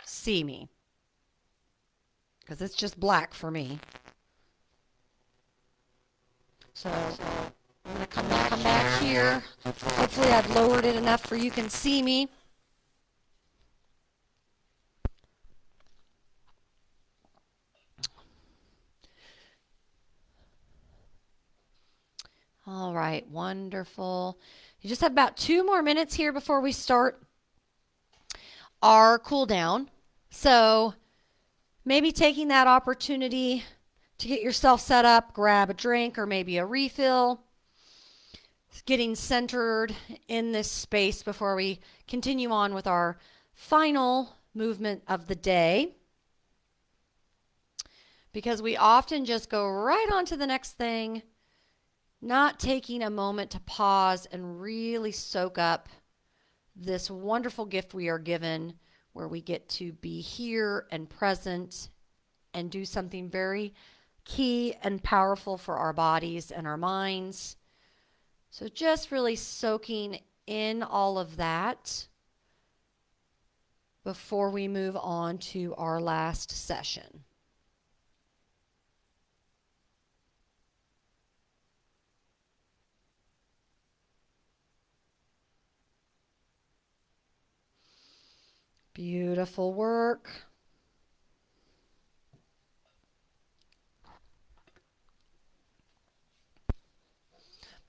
see me, because it's just black for me. So I'm going to come back here. Hopefully I've lowered it enough for you can see me. All right, wonderful. You just have about 2 more minutes here before we start our cool down. So maybe taking that opportunity to get yourself set up, grab a drink or maybe a refill. Getting centered in this space before we continue on with our final movement of the day. Because we often just go right on to the next thing, not taking a moment to pause and really soak up this wonderful gift we are given, where we get to be here and present and do something very key and powerful for our bodies and our minds. So just really soaking in all of that before we move on to our last session. Beautiful work.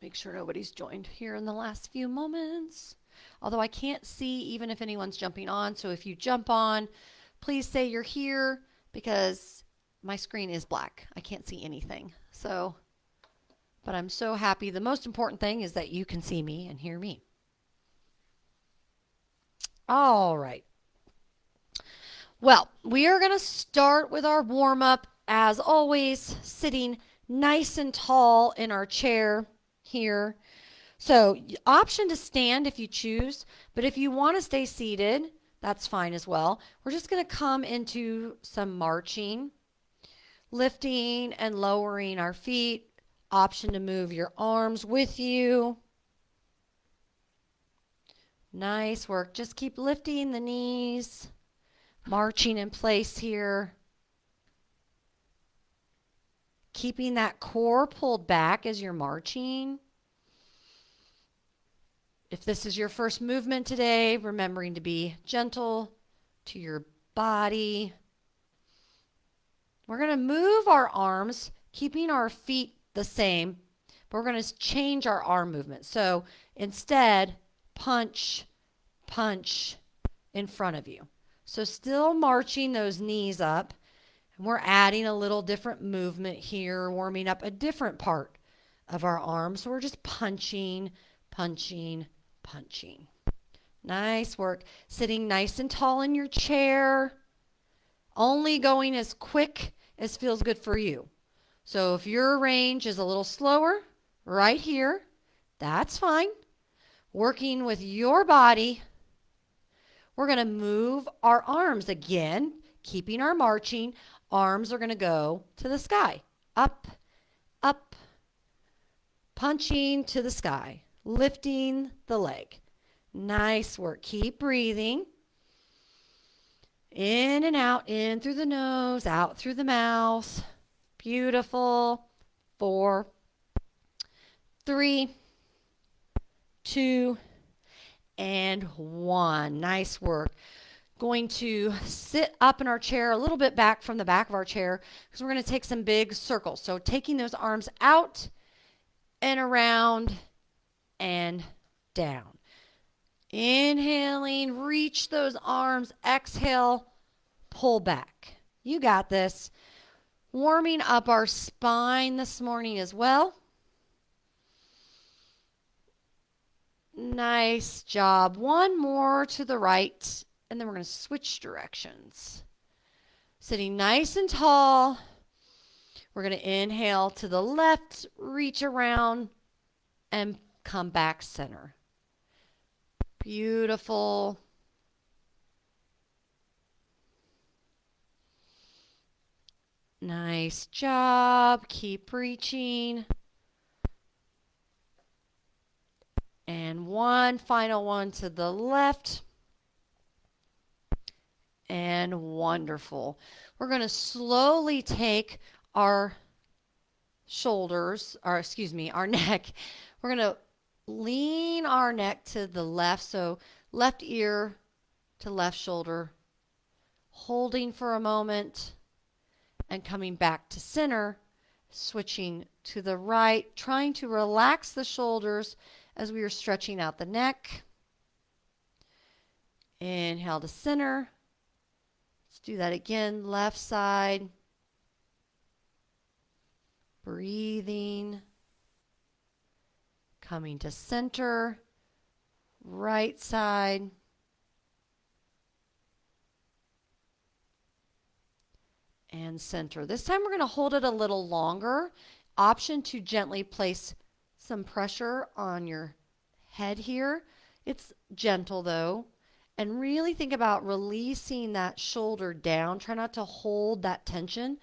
Make sure nobody's joined here in the last few moments. Although I can't see even if anyone's jumping on. So if you jump on, please say you're here, because my screen is black. I can't see anything. So, but I'm so happy. The most important thing is that you can see me and hear me. All right. Well, we are going to start with our warm up, as always, sitting nice and tall in our chair here. So, option to stand if you choose, but if you want to stay seated, that's fine as well. We're just going to come into some marching, lifting and lowering our feet. Option to move your arms with you. Nice work. Just keep lifting the knees, marching in place here. Keeping that core pulled back as you're marching. If this is your first movement today, remembering to be gentle to your body. We're going to move our arms, keeping our feet the same, but we're going to change our arm movement. So instead, punch, punch in front of you. So still marching those knees up. And we're adding a little different movement here, warming up a different part of our arm. So we're just punching, punching, punching. Nice work. Sitting nice and tall in your chair. Only going as quick as feels good for you. So if your range is a little slower, right here, that's fine. Working with your body, we're going to move our arms again, keeping our marching. Arms are going to go to the sky. Up, up, punching to the sky, lifting the leg. Nice work. Keep breathing. In and out, in through the nose, out through the mouth. Beautiful. 4, 3, 2, and 1. Nice work. Going to sit up in our chair a little bit back from the back of our chair because we're going to take some big circles. So taking those arms out and around and down. Inhaling, reach those arms. Exhale, pull back. You got this. Warming up our spine this morning as well. Nice job. One more to the right, and then we're going to switch directions. Sitting nice and tall. We're going to inhale to the left, reach around, and come back center. Beautiful. Nice job. Keep reaching. And one final one to the left. And wonderful. We're going to slowly take our shoulders, our neck. We're going to lean our neck to the left. So left ear to left shoulder. Holding for a moment and coming back to center. Switching to the right. Trying to relax the shoulders as we are stretching out the neck. Inhale to center. Let's do that again. Left side. Breathing. Coming to center. Right side. And center. This time we're going to hold it a little longer. Option to gently place some pressure on your head here. It's gentle though. And really think about releasing that shoulder down. Try not to hold that tension.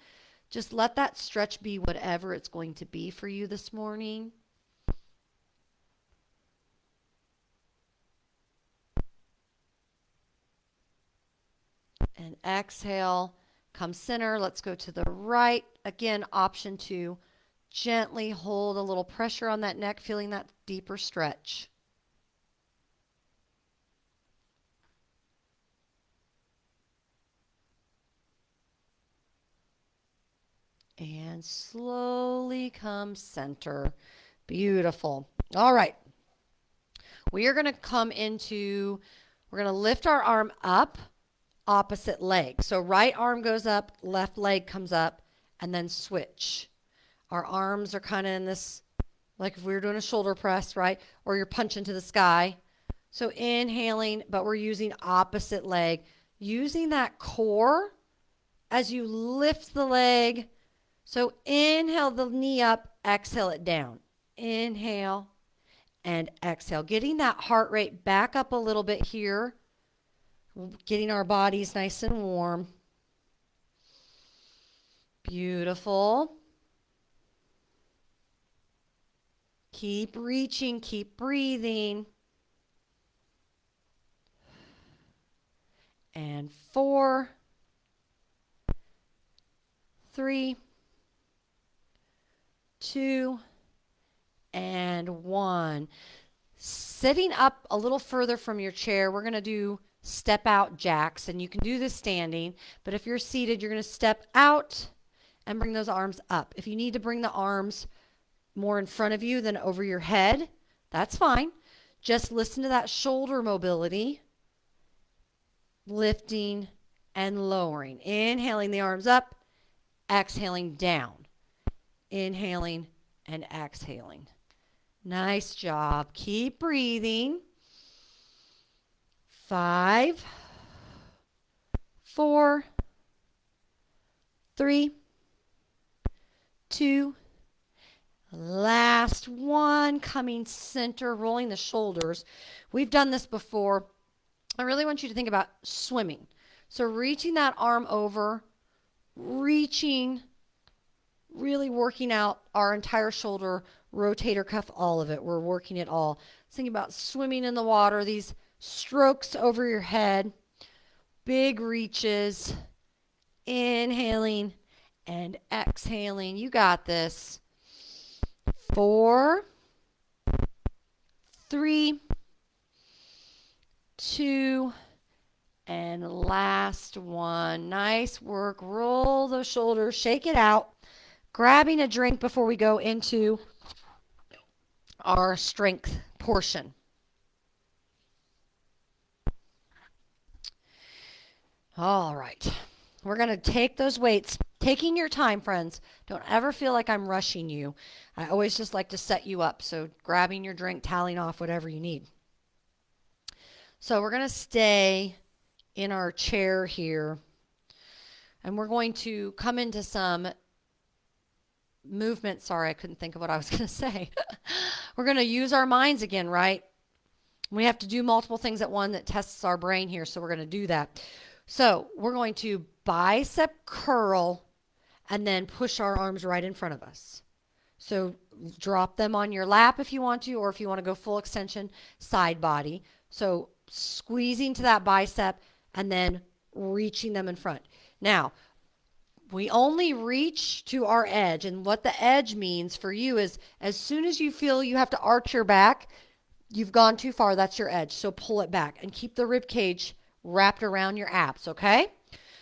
Just let that stretch be whatever it's going to be for you this morning. And exhale. Come center. Let's go to the right. Again, option to gently hold a little pressure on that neck, feeling that deeper stretch. And slowly come center. Beautiful. All right. We are going to we're going to lift our arm up, opposite leg. So right arm goes up, left leg comes up, and then switch. Our arms are kind of in this, like if we were doing a shoulder press, right? Or you're punching to the sky. So inhaling, but we're using opposite leg. Using that core as you lift the leg, So inhale the knee up, exhale it down. Inhale and exhale. Getting that heart rate back up a little bit here. Getting our bodies nice and warm. Beautiful. Keep reaching, keep breathing. And 4, 3, 2, and 1. Sitting up a little further from your chair, we're going to do step out jacks, and you can do this standing, but if you're seated, you're going to step out and bring those arms up. If you need to bring the arms more in front of you than over your head, that's fine. Just listen to that shoulder mobility, lifting and lowering. Inhaling the arms up, exhaling down. Inhaling and exhaling. Nice job. Keep breathing. 5, 4, 3, 2, last one. Coming center, rolling the shoulders. We've done this before. I really want you to think about swimming. So reaching that arm over, reaching, really working out our entire shoulder, rotator cuff, all of it. We're working it all. Think about swimming in the water, these strokes over your head, big reaches, inhaling and exhaling. You got this. 4, 3, 2, and last one. Nice work. Roll those shoulders, shake it out. Grabbing a drink before we go into our strength portion. All right. We're going to take those weights, taking your time, friends. Don't ever feel like I'm rushing you. I always just like to set you up. So grabbing your drink, tallying off whatever you need. So we're going to stay in our chair here. And we're going to come into some movement. Sorry, I couldn't think of what I was going to say. We're going to use our minds again, right? We have to do multiple things at once that tests our brain here. So we're going to do that. So we're going to bicep curl and then push our arms right in front of us. So drop them on your lap if you want to, or if you want to go full extension, side body. So squeezing to that bicep and then reaching them in front. Now, we only reach to our edge, and what the edge means for you is as soon as you feel you have to arch your back, you've gone too far, that's your edge. So pull it back and keep the rib cage wrapped around your abs, okay?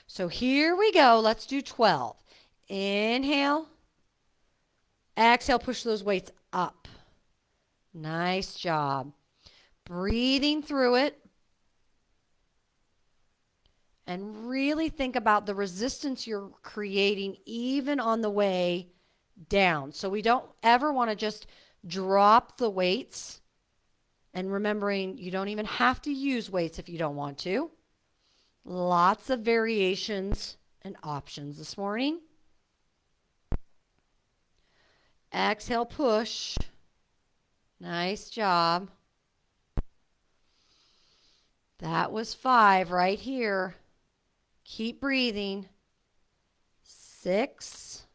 So here we go. Let's do 12. Inhale. Exhale, push those weights up. Nice job. Breathing through it. And really think about the resistance you're creating even on the way down. So we don't ever want to just drop the weights. And remembering you don't even have to use weights if you don't want to. Lots of variations and options this morning. Exhale, push. Nice job. That was 5 right here. Keep breathing. 6.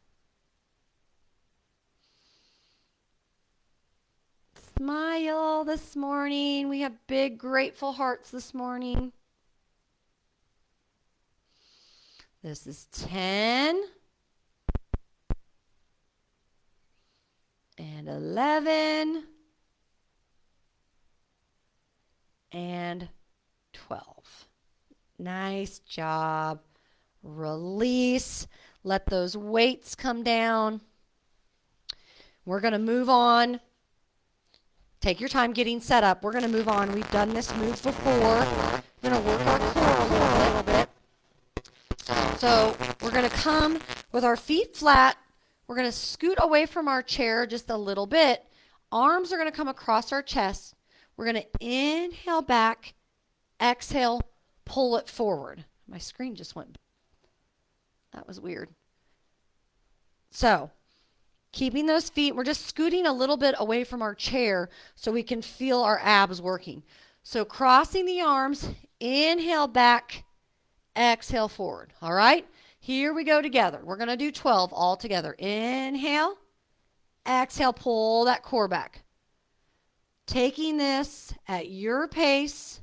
Smile this morning. We have big, grateful hearts this morning. This is 10. And 11. And 12. Nice job. Release. Let those weights come down. We're going to move on. Take your time getting set up. We're going to move on. We've done this move before. We're going to work our core a little bit. So we're going to come with our feet flat. We're going to scoot away from our chair just a little bit. Arms are going to come across our chest. We're going to inhale back, exhale, pull it forward. My screen just went. That was weird. So keeping those feet, we're just scooting a little bit away from our chair so we can feel our abs working. So crossing the arms, inhale back, exhale forward. All right? Here we go together. We're going to do 12 all together. Inhale, exhale, pull that core back. Taking this at your pace.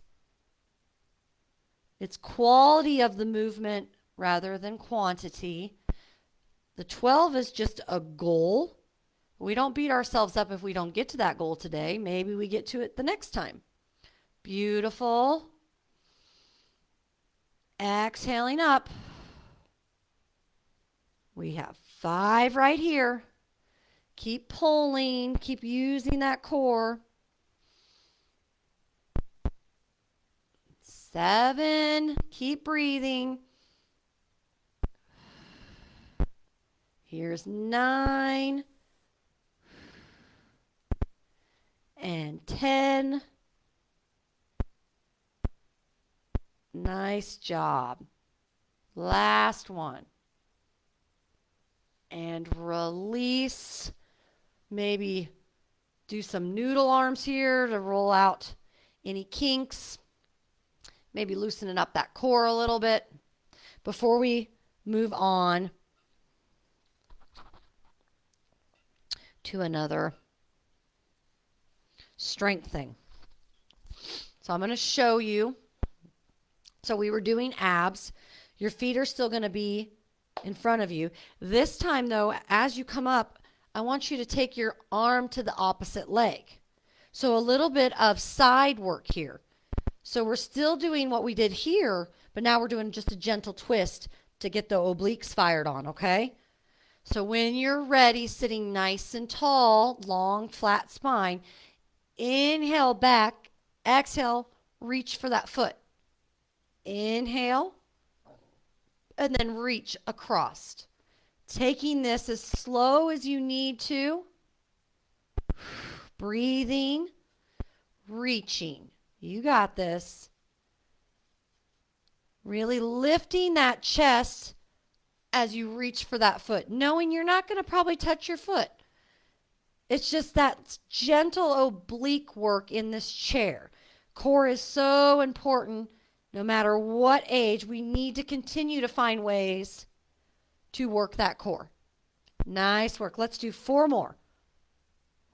It's quality of the movement rather than quantity. The 12 is just a goal. We don't beat ourselves up if we don't get to that goal today. Maybe we get to it the next time. Beautiful. Exhaling up. We have 5 right here. Keep pulling. Keep using that core. 7. Keep breathing. Here's 9. And 10. Nice job. Last one. And release. Maybe do some noodle arms here to roll out any kinks. Maybe loosening up that core a little bit before we move on to another strength thing. So I'm going to show you. So we were doing abs. Your feet are still going to be in front of you. This time, though, as you come up, I want you to take your arm to the opposite leg. So a little bit of side work here. So we're still doing what we did here, but now we're doing just a gentle twist to get the obliques fired on, okay? So when you're ready, sitting nice and tall, long, flat spine, inhale back, exhale, reach for that foot. Inhale, and then reach across. Taking this as slow as you need to. Breathing, reaching. You got this. Really lifting that chest as you reach for that foot, knowing you're not going to probably touch your foot. It's just that gentle oblique work in this chair. Core is so important. No matter what age, we need to continue to find ways to work that core. Nice work. Let's do 4 more.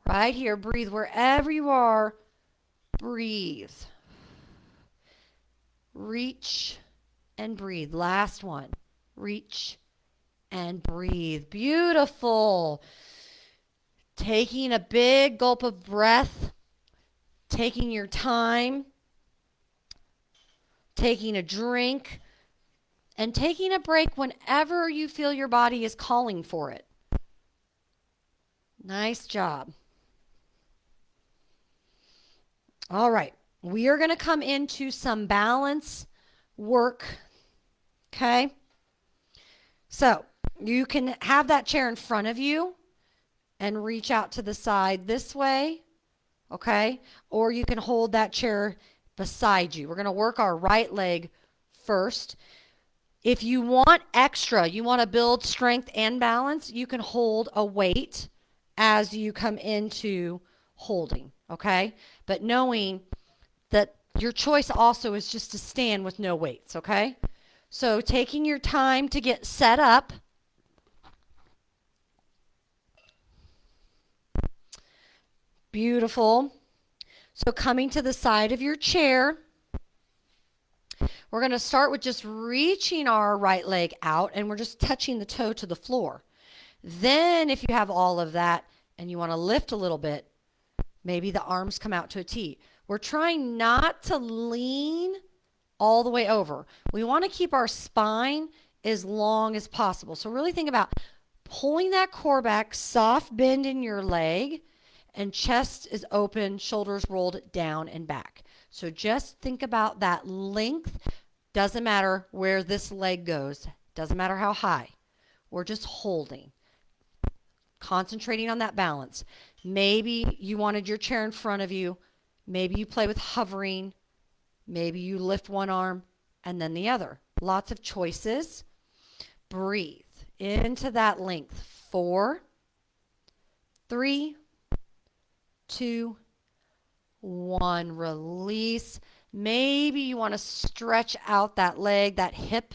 Right here. Breathe wherever you are. Breathe. Reach and breathe. Last one. Reach and breathe. Beautiful. Taking a big gulp of breath. Taking your time. Taking a drink. And taking a break whenever you feel your body is calling for it. Nice job. All right. We are going to come into some balance work. Okay? So, you can have that chair in front of you and reach out to the side this way. Okay? Or you can hold that chair beside you. We're going to work our right leg first. If you want extra, you want to build strength and balance, you can hold a weight as you come into holding, okay? But knowing that your choice also is just to stand with no weights, okay? So taking your time to get set up. Beautiful. So coming to the side of your chair. We're going to start with just reaching our right leg out, and we're just touching the toe to the floor. Then if you have all of that and you want to lift a little bit, maybe the arms come out to a T. We're trying not to lean all the way over. We want to keep our spine as long as possible. So really think about pulling that core back, soft bend in your leg, and chest is open, shoulders rolled down and back. So just think about that length. Doesn't matter where this leg goes. Doesn't matter how high. We're just holding. Concentrating on that balance. Maybe you wanted your chair in front of you. Maybe you play with hovering. Maybe you lift one arm and then the other. Lots of choices. Breathe into that length. 4, 3, 2, 1. Release. Maybe you want to stretch out that leg, that hip.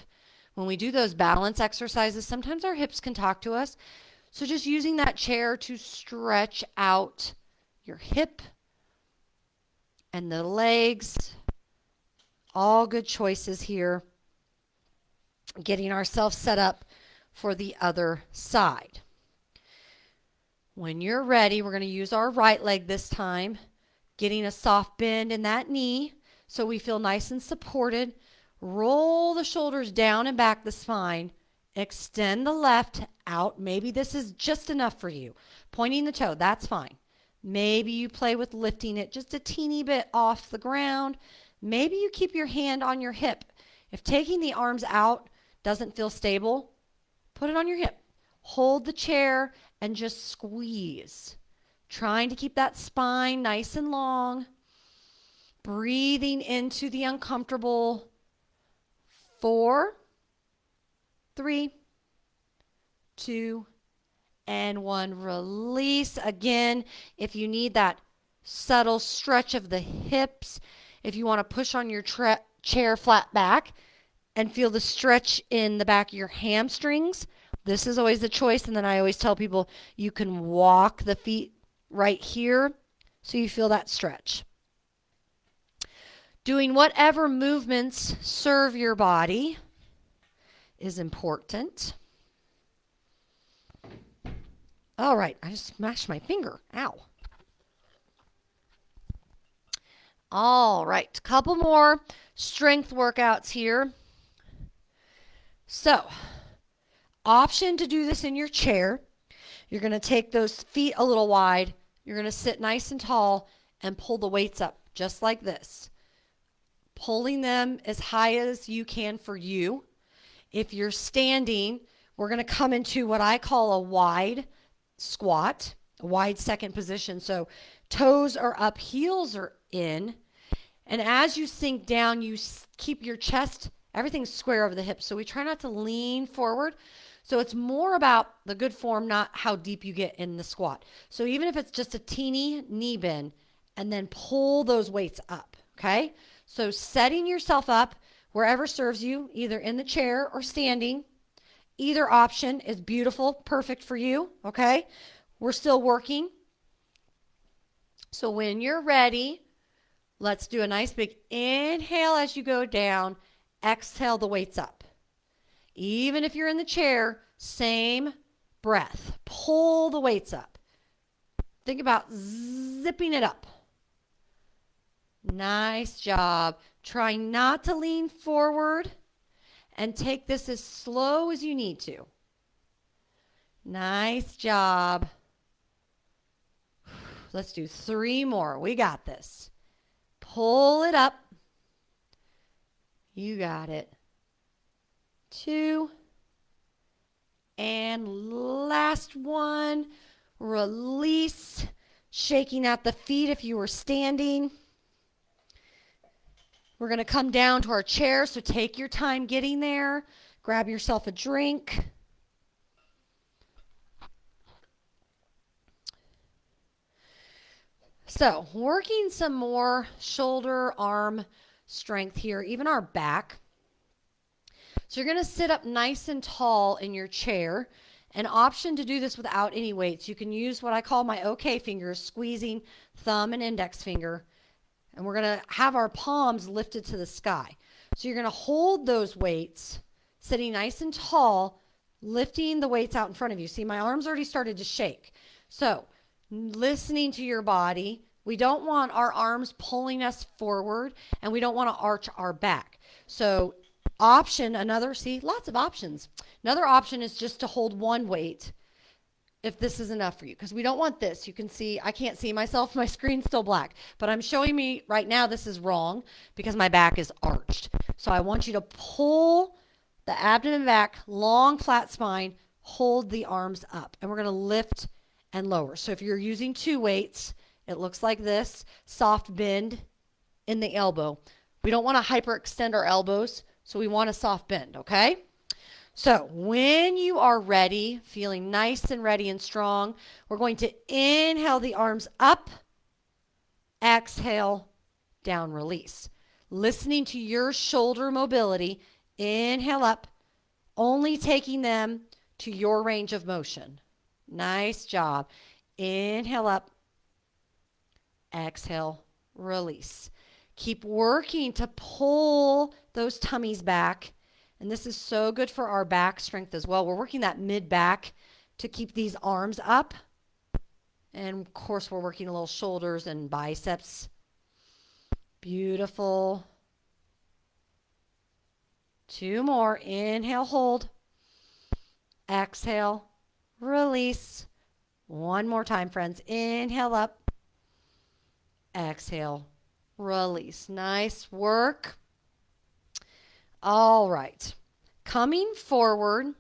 When we do those balance exercises, sometimes our hips can talk to us. So just using that chair to stretch out your hip and the legs. All good choices here. Getting ourselves set up for the other side. When you're ready, we're going to use our right leg this time, getting a soft bend in that knee so we feel nice and supported. Roll the shoulders down and back the spine. Extend the left out. Maybe this is just enough for you. Pointing the toe, that's fine. Maybe you play with lifting it just a teeny bit off the ground. Maybe you keep your hand on your hip. If taking the arms out doesn't feel stable, put it on your hip. Hold the chair and just squeeze. Trying to keep that spine nice and long. Breathing into the uncomfortable. 4, 3, 2, and 1. Release. Again, if you need that subtle stretch of the hips, if you want to push on your chair flat back and feel the stretch in the back of your hamstrings, this is always the choice. And then I always tell people you can walk the feet right here so you feel that stretch. Doing whatever movements serve your body is important. All right, I just smashed my finger. Ow. All right, couple more strength workouts here. So, option to do this in your chair. You're going to take those feet a little wide. You're going to sit nice and tall and pull the weights up just like this. Pulling them as high as you can for you. If you're standing, we're going to come into what I call a wide squat, a wide second position. So toes are up, heels are in. And as you sink down, you keep your chest, everything's square over the hips. So we try not to lean forward. So it's more about the good form, not how deep you get in the squat. So even if it's just a teeny knee bend, and then pull those weights up, okay? So setting yourself up wherever serves you, either in the chair or standing. Either option is beautiful, perfect for you, okay? We're still working. So when you're ready, let's do a nice big inhale as you go down. Exhale the weights up. Even if you're in the chair, same breath. Pull the weights up. Think about zipping it up. Nice job. Try not to lean forward and take this as slow as you need to. Nice job. Let's do 3 more. We got this. Pull it up. You got it. 2. And last one. Release. Shaking out the feet if you were standing. We're going to come down to our chair, so take your time getting there. Grab yourself a drink. So, working some more shoulder, arm strength here, even our back. So you're going to sit up nice and tall in your chair. An option to do this without any weights. You can use what I call my OK fingers, squeezing thumb and index finger. And we're going to have our palms lifted to the sky. So you're going to hold those weights, sitting nice and tall, lifting the weights out in front of you. See, my arms already started to shake. So listening to your body. We don't want our arms pulling us forward, and we don't want to arch our back. So lots of options. Another option is just to hold one weight if this is enough for you, because we don't want this. You can see, I can't see myself. My screen's still black, but I'm showing me right now this is wrong because my back is arched. So I want you to pull the abdomen back, long flat spine, hold the arms up, and we're going to lift and lower. So if you're using 2 weights, it looks like this, soft bend in the elbow. We don't want to hyperextend our elbows, so we want a soft bend, okay? So when you are ready, feeling nice and ready and strong, we're going to inhale the arms up, exhale, down, release. Listening to your shoulder mobility, inhale up, only taking them to your range of motion. Nice job. Inhale up, exhale, release. Keep working to pull those tummies back. And this is so good for our back strength as well. We're working that mid back to keep these arms up. And of course, we're working a little shoulders and biceps. Beautiful. 2 more. Inhale, hold. Exhale, release. 1 more time, friends. Inhale up. Exhale, release. Nice work. All right. Coming forward,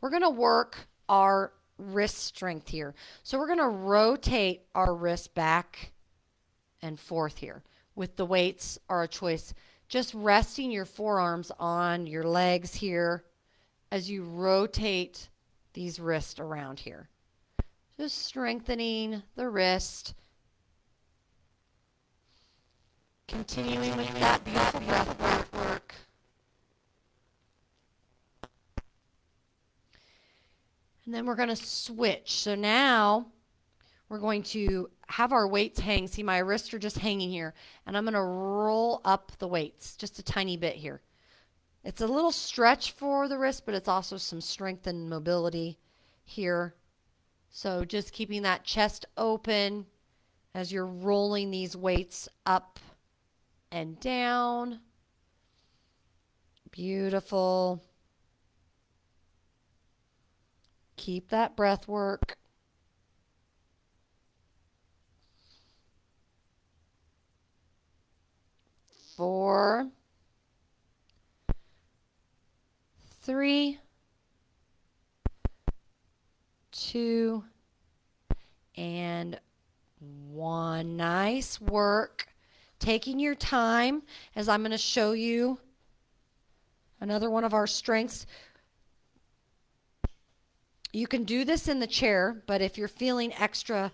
we're going to work our wrist strength here. So we're going to rotate our wrist back and forth here. With the weights are a choice. Just resting your forearms on your legs here as you rotate these wrists around here. Just strengthening the wrist. Continuing with that beautiful breath work. And then we're going to switch. So now we're going to have our weights hang. See, my wrists are just hanging here. And I'm going to roll up the weights just a tiny bit here. It's a little stretch for the wrist, but it's also some strength and mobility here. So just keeping that chest open as you're rolling these weights up and down. Beautiful. Keep that breath work. 4, 3, 2, and 1. Nice work. Taking your time as I'm going to show you another one of our strengths. You can do this in the chair, but if you're feeling extra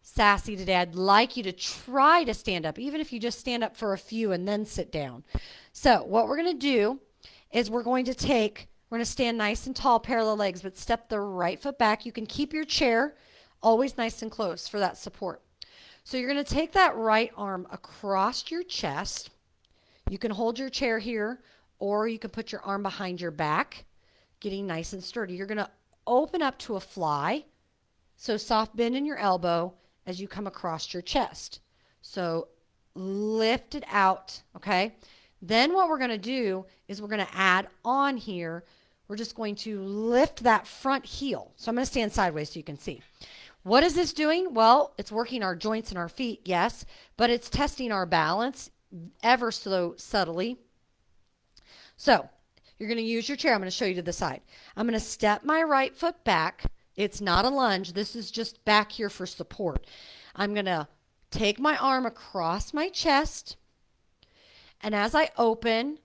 sassy today, I'd like you to try to stand up, even if you just stand up for a few and then sit down. So what we're going to do is we're going to stand nice and tall, parallel legs, but step the right foot back. You can keep your chair always nice and close for that support. So you're going to take that right arm across your chest. You can hold your chair here, or you can put your arm behind your back, getting nice and sturdy. You're going to open up to a fly. So soft bend in your elbow as you come across your chest. So lift it out, okay? Then what we're going to do is we're going to add on here. We're just going to lift that front heel. So I'm going to stand sideways so you can see. What is this doing? Well, it's working our joints and our feet, yes, but it's testing our balance ever so subtly. So you're going to use your chair. I'm going to show you to the side. I'm going to step my right foot back. It's not a lunge. This is just back here for support. I'm going to take my arm across my chest, and as I open,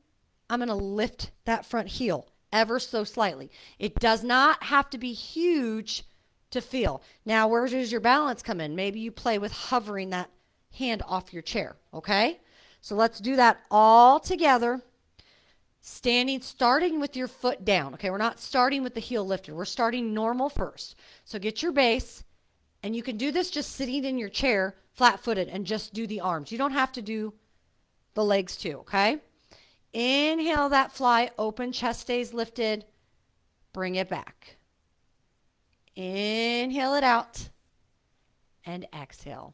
I'm going to lift that front heel ever so slightly. It does not have to be huge to feel. Now, where does your balance come in? Maybe you play with hovering that hand off your chair, okay? So let's do that all together. Starting with your foot down. Okay, we're not starting with the heel lifted. We're starting normal first. So get your base, and you can do this just sitting in your chair, flat-footed, and just do the arms. You don't have to do the legs too, okay? Inhale that fly, open, chest stays lifted. Bring it back. Inhale it out, and exhale.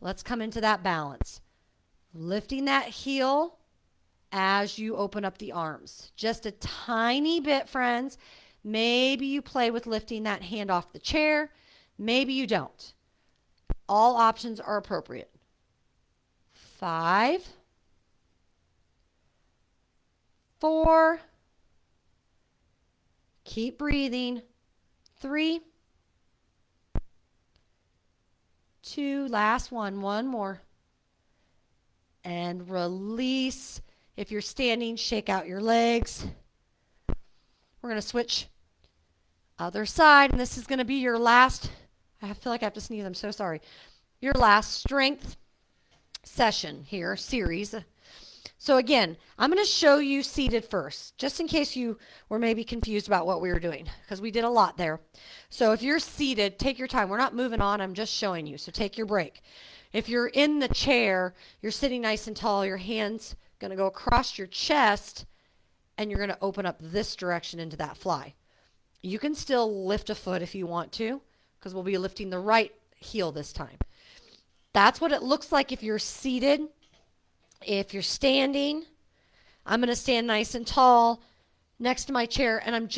Let's come into that balance. Lifting that heel as you open up the arms. Just a tiny bit, friends. Maybe you play with lifting that hand off the chair. Maybe you don't. All options are appropriate. 5, 4, keep breathing. 3, 2, last one more. And release. If you're standing, shake out your legs. We're going to switch other side, and this is going to be your last, I feel like I have to sneeze, I'm so sorry, your last strength session here, series. So again, I'm going to show you seated first, just in case you were maybe confused about what we were doing, because we did a lot there. So if you're seated, take your time. We're not moving on, I'm just showing you, so take your break. If you're in the chair, you're sitting nice and tall, your hands going to go across your chest, and you're going to open up this direction into that fly. You can still lift a foot if you want to, because we'll be lifting the right heel this time. That's what it looks like if you're seated. If you're standing, I'm going to stand nice and tall next to my chair, and I'm just